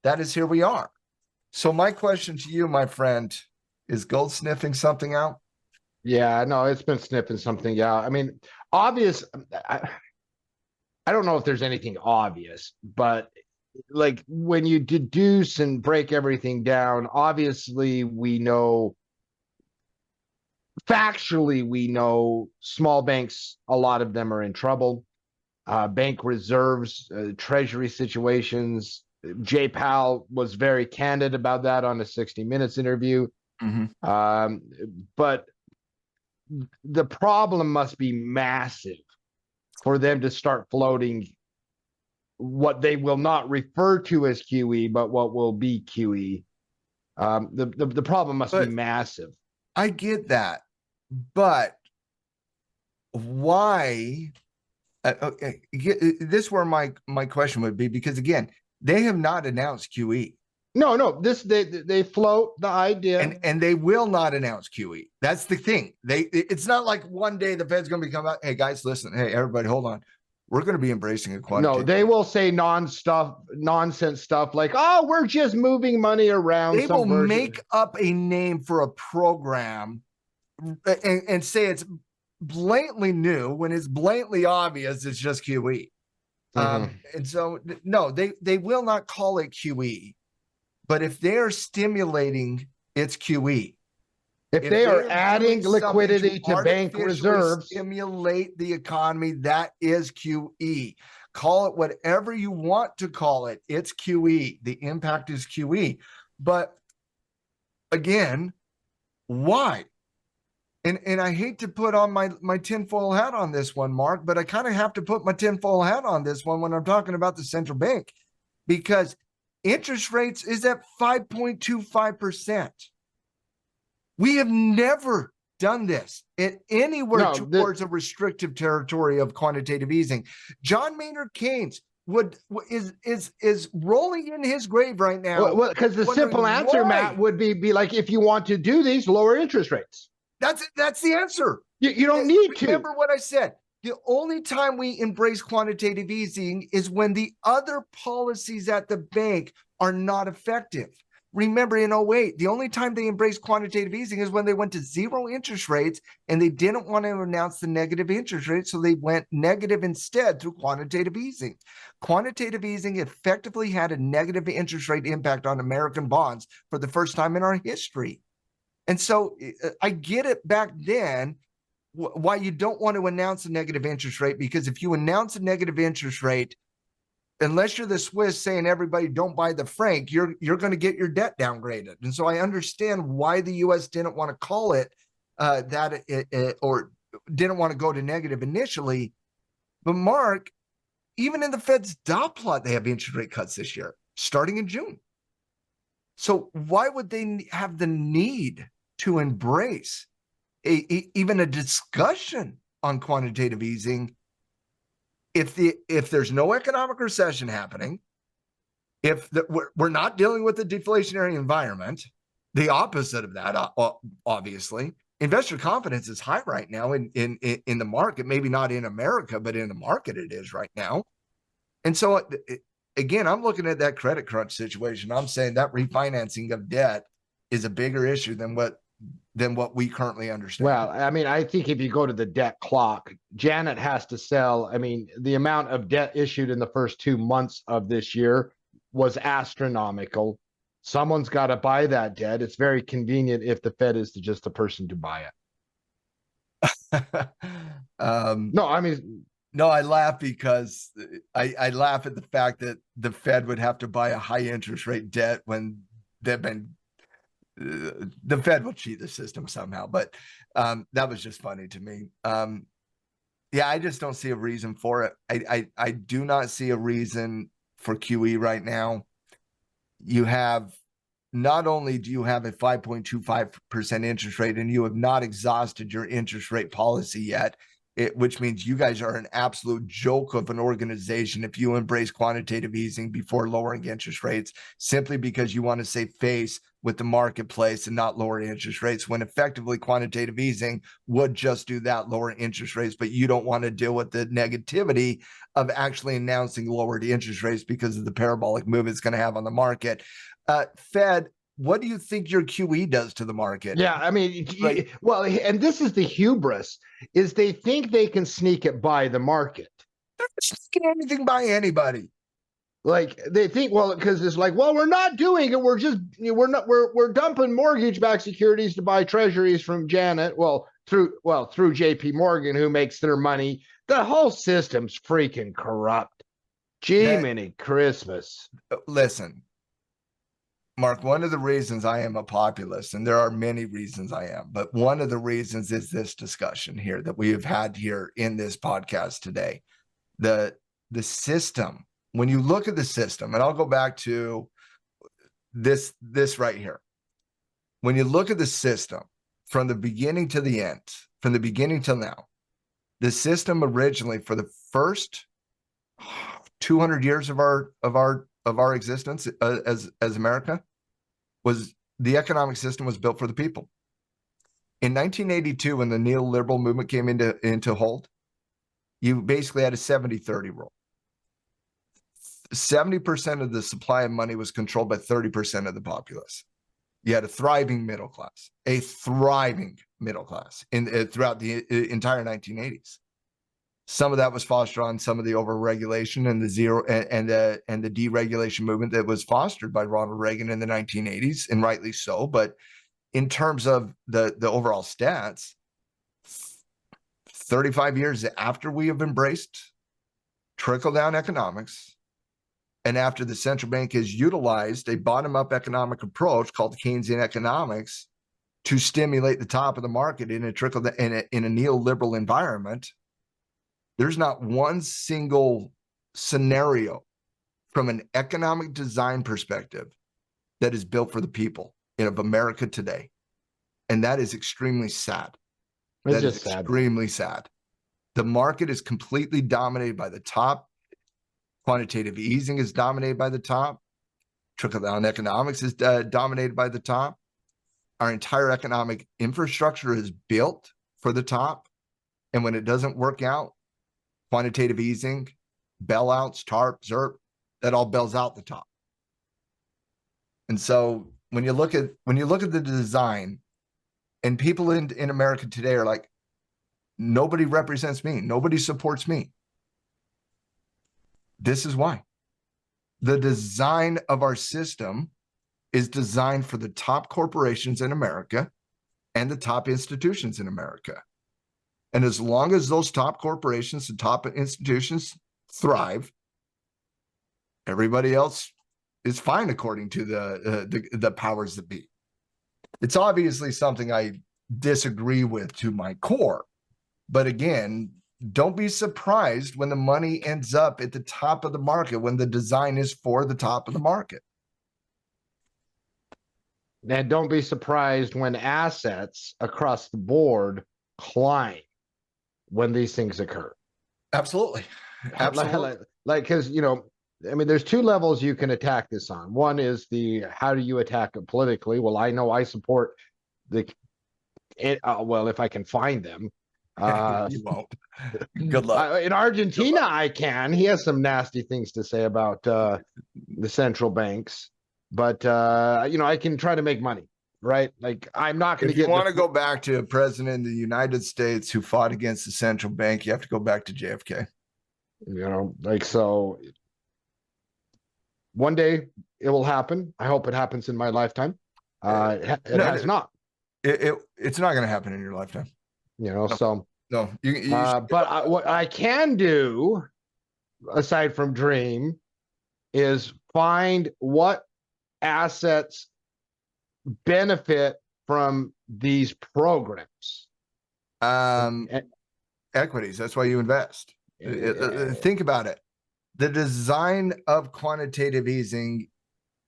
that is here we are. So my question to you, my friend, is gold sniffing something out? Yeah, no, it's been sniffing something out. I mean, obvious. I don't know if there's anything obvious, but like when you deduce and break everything down, obviously we know, factually, we know small banks, a lot of them are in trouble. Bank reserves, treasury situations. Jay Powell was very candid about that on a 60 Minutes interview. But the problem must be massive for them to start floating what they will not refer to as QE, but what will be QE. The problem must be massive. I get that, but why? This is where my question would be, because again, they have not announced QE. No, they float the idea, and they will not announce QE. That's the thing. It's not like one day the Fed's going to come out. Hey guys, listen. Hey everybody, hold on. We're going to be embracing a quantitative. No, they will say nonsense stuff like, "Oh, we're just moving money around." They will make up a name for a program and say it's blatantly new when it's blatantly obvious it's just QE. And so no, they will not call it QE. But if they are stimulating, it's QE. If they are adding liquidity to bank reserves, stimulate the economy, that is QE. Call it whatever you want to call it. It's QE. The impact is QE. But again, why? And I hate to put on my tinfoil hat on this one, Mark, but I kind of have to put my tinfoil hat on this one when I'm talking about the central bank, because interest rates is at 5.25%. We have never done this anywhere towards a restrictive territory of quantitative easing. John Maynard Keynes is rolling in his grave right now. Well, because the simple answer, Matt, would be like, if you want to do these, lower interest rates. That's the answer. You don't need to. Remember what I said. The only time we embrace quantitative easing is when the other policies at the bank are not effective. Remember in 2008, the only time they embraced quantitative easing is when they went to zero interest rates and they didn't want to announce the negative interest rate, so they went negative instead through quantitative easing. Quantitative easing effectively had a negative interest rate impact on American bonds for the first time in our history. And so I get it back then why you don't want to announce a negative interest rate, because if you announce a negative interest rate, unless you're the Swiss saying everybody don't buy the franc, you're going to get your debt downgraded. And so I understand why the U.S. didn't want to call it or didn't want to go to negative initially. But Mark, even in the Fed's dot plot, they have interest rate cuts this year, starting in June. So why would they have the need to embrace even a discussion on quantitative easing if there's no economic recession happening, we're not dealing with a deflationary environment, the opposite of that, obviously, investor confidence is high right now in the market. Maybe not in America, but in the market it is right now. And so again, I'm looking at that credit crunch situation. I'm saying that refinancing of debt is a bigger issue than what we currently understand. Well, I mean, I think if you go to the debt clock, Janet has to sell. I mean, the amount of debt issued in the first 2 months of this year was astronomical. Someone's got to buy that debt. It's very convenient if the Fed is just the person to buy it. No, I mean, no, I laugh because I laugh at the fact that the Fed would have to buy a high interest rate debt when they've been the Fed will cheat the system somehow. But that was just funny to me. Yeah, I just don't see a reason for it. I do not see a reason for QE right now. You have, not only do you have a 5.25% interest rate, and you have not exhausted your interest rate policy yet, which means you guys are an absolute joke of an organization if you embrace quantitative easing before lowering interest rates, simply because you want to save face with the marketplace and not lower interest rates, when effectively quantitative easing would just do that, lower interest rates. But you don't want to deal with the negativity of actually announcing lowered interest rates because of the parabolic move it's going to have on the market. Fed, what do you think your QE does to the market? Yeah, I mean, well, and this is the hubris, is they think they can sneak it by the market. They're not sneaking anything by anybody. Like they think, well, because it's like, well, we're not doing it. We're dumping mortgage-backed securities to buy treasuries from Janet. Through JP Morgan, who makes their money. The whole system's freaking corrupt. Jiminy Christmas. Listen, Mark, one of the reasons I am a populist, and there are many reasons I am, but one of the reasons is this discussion here that we have had here in this podcast today. The system, when you look at the system, and I'll go back to this right here. When you look at the system from the beginning to the end, from the beginning till now, the system originally, for the first 200 years of our existence as America, was the economic system was built for the people. In 1982, when the neoliberal movement came into hold, you basically had a 70-30 rule. 70% of the supply of money was controlled by 30% of the populace. You had a thriving middle class throughout the entire 1980s. Some of that was fostered on some of the overregulation and the deregulation movement that was fostered by Ronald Reagan in the 1980s, and rightly so. But in terms of the overall stats, 35 years after we have embraced trickle-down economics, and after the central bank has utilized a bottom-up economic approach called Keynesian economics to stimulate the top of the market in a neoliberal environment, there's not one single scenario from an economic design perspective that is built for the people of America today. And that is extremely sad. That is extremely sad. The market is completely dominated by the top. Quantitative easing is dominated by the top. Trickle-down economics is dominated by the top. Our entire economic infrastructure is built for the top. And when it doesn't work out, quantitative easing, bailouts, TARP, ZERP, that all bails out the top. And so when you look at the design, and people in America today are like, nobody represents me, nobody supports me. This is why. The design of our system is designed for the top corporations in America and the top institutions in America. And as long as those top corporations and top institutions thrive, everybody else is fine according to the powers that be. It's obviously something I disagree with to my core. But again, don't be surprised when the money ends up at the top of the market, when the design is for the top of the market. And don't be surprised when assets across the board climb when these things occur. Absolutely. Absolutely. Like, because, I mean, there's two levels you can attack this on. One is how do you attack it politically? Well, I know I support Well, if I can find them. You won't. Good luck. In Argentina, I can. He has some nasty things to say about the central banks, but I can try to make money, right? Like I'm not going to If you get. want to go back to a president of the United States who fought against the central bank, you have to go back to JFK. So. One day it will happen. I hope it happens in my lifetime. It has not. It's not going to happen in your lifetime. No. So no. But what I can do, aside from dream, is find what assets benefit from these programs. Equities. That's why you invest. Think about it. The design of quantitative easing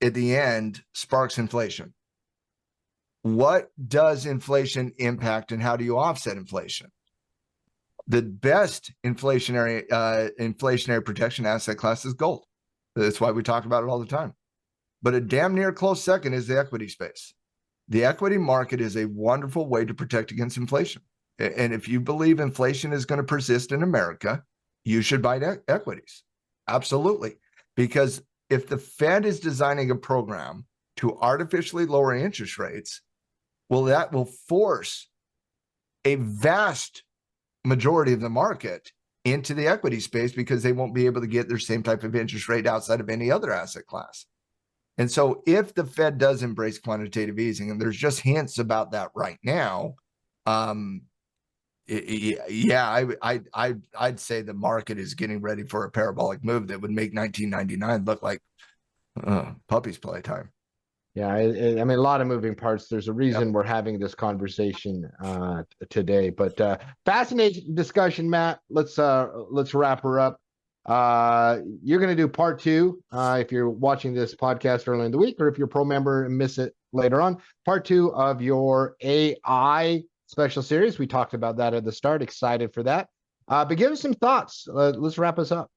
at the end sparks inflation. What does inflation impact and how do you offset inflation? The best inflationary protection asset class is gold. That's why we talk about it all the time. But a damn near close second is the equity space. The equity market is a wonderful way to protect against inflation. And if you believe inflation is going to persist in America, you should buy equities. Absolutely. Because if the Fed is designing a program to artificially lower interest rates, well, that will force a vast majority of the market into the equity space because they won't be able to get their same type of interest rate outside of any other asset class. And so if the Fed does embrace quantitative easing, and there's just hints about that right now, I'd say the market is getting ready for a parabolic move that would make 1999 look like puppy's playtime. Yeah, I mean, a lot of moving parts. There's a reason we're having this conversation today. But fascinating discussion, Matt. Let's wrap her up. You're going to do part 2 if you're watching this podcast early in the week, or if you're a pro member and miss it later on. Part 2 of your AI special series. We talked about that at the start. Excited for that. But give us some thoughts. Let's wrap us up.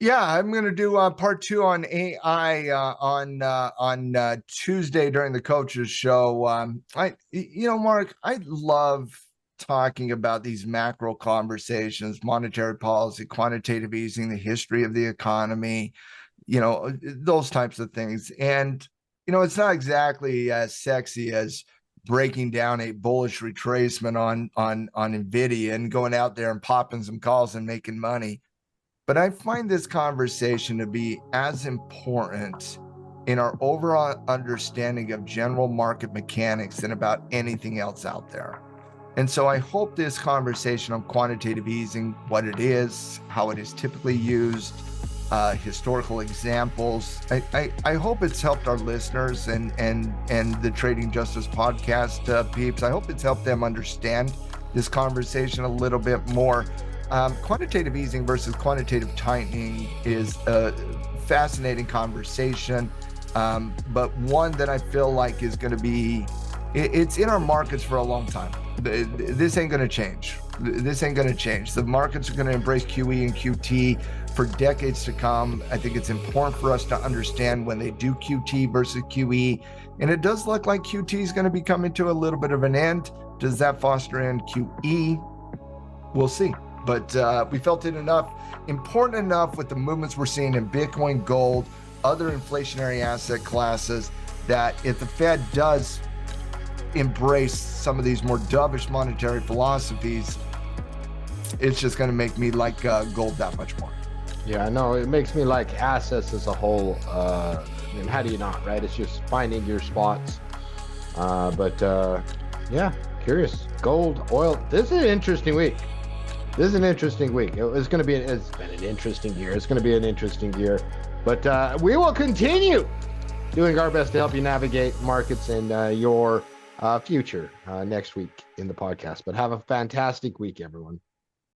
Yeah, I'm going to do part 2 on AI on Tuesday during the coaches show. Mark, I love talking about these macro conversations, monetary policy, quantitative easing, the history of the economy, those types of things. And, it's not exactly as sexy as breaking down a bullish retracement on NVIDIA and going out there and popping some calls and making money. But I find this conversation to be as important in our overall understanding of general market mechanics than about anything else out there. And so I hope this conversation on quantitative easing, what it is, how it is typically used, historical examples, I hope it's helped our listeners and the Trading Justice podcast peeps. I hope it's helped them understand this conversation a little bit more. Quantitative easing versus quantitative tightening is a fascinating conversation, but one that I feel like is going to be, it's in our markets for a long time. This ain't going to change. This ain't going to change. The markets are going to embrace QE and QT for decades to come. I think it's important for us to understand when they do QT versus QE, and it does look like QT is going to be coming to a little bit of an end. Does that foster in QE? We'll see. But we felt it important enough with the movements we're seeing in Bitcoin, gold, other inflationary asset classes, that if the Fed does embrace some of these more dovish monetary philosophies, it's just going to make me like gold that much more. Yeah, I know. It makes me like assets as a whole. And how do you not, right? It's just finding your spots. Yeah, curious. Gold, oil. This is an interesting week. It's been an interesting year. It's going to be an interesting year. But we will continue doing our best to help you navigate markets and your future next week in the podcast. But have a fantastic week, everyone.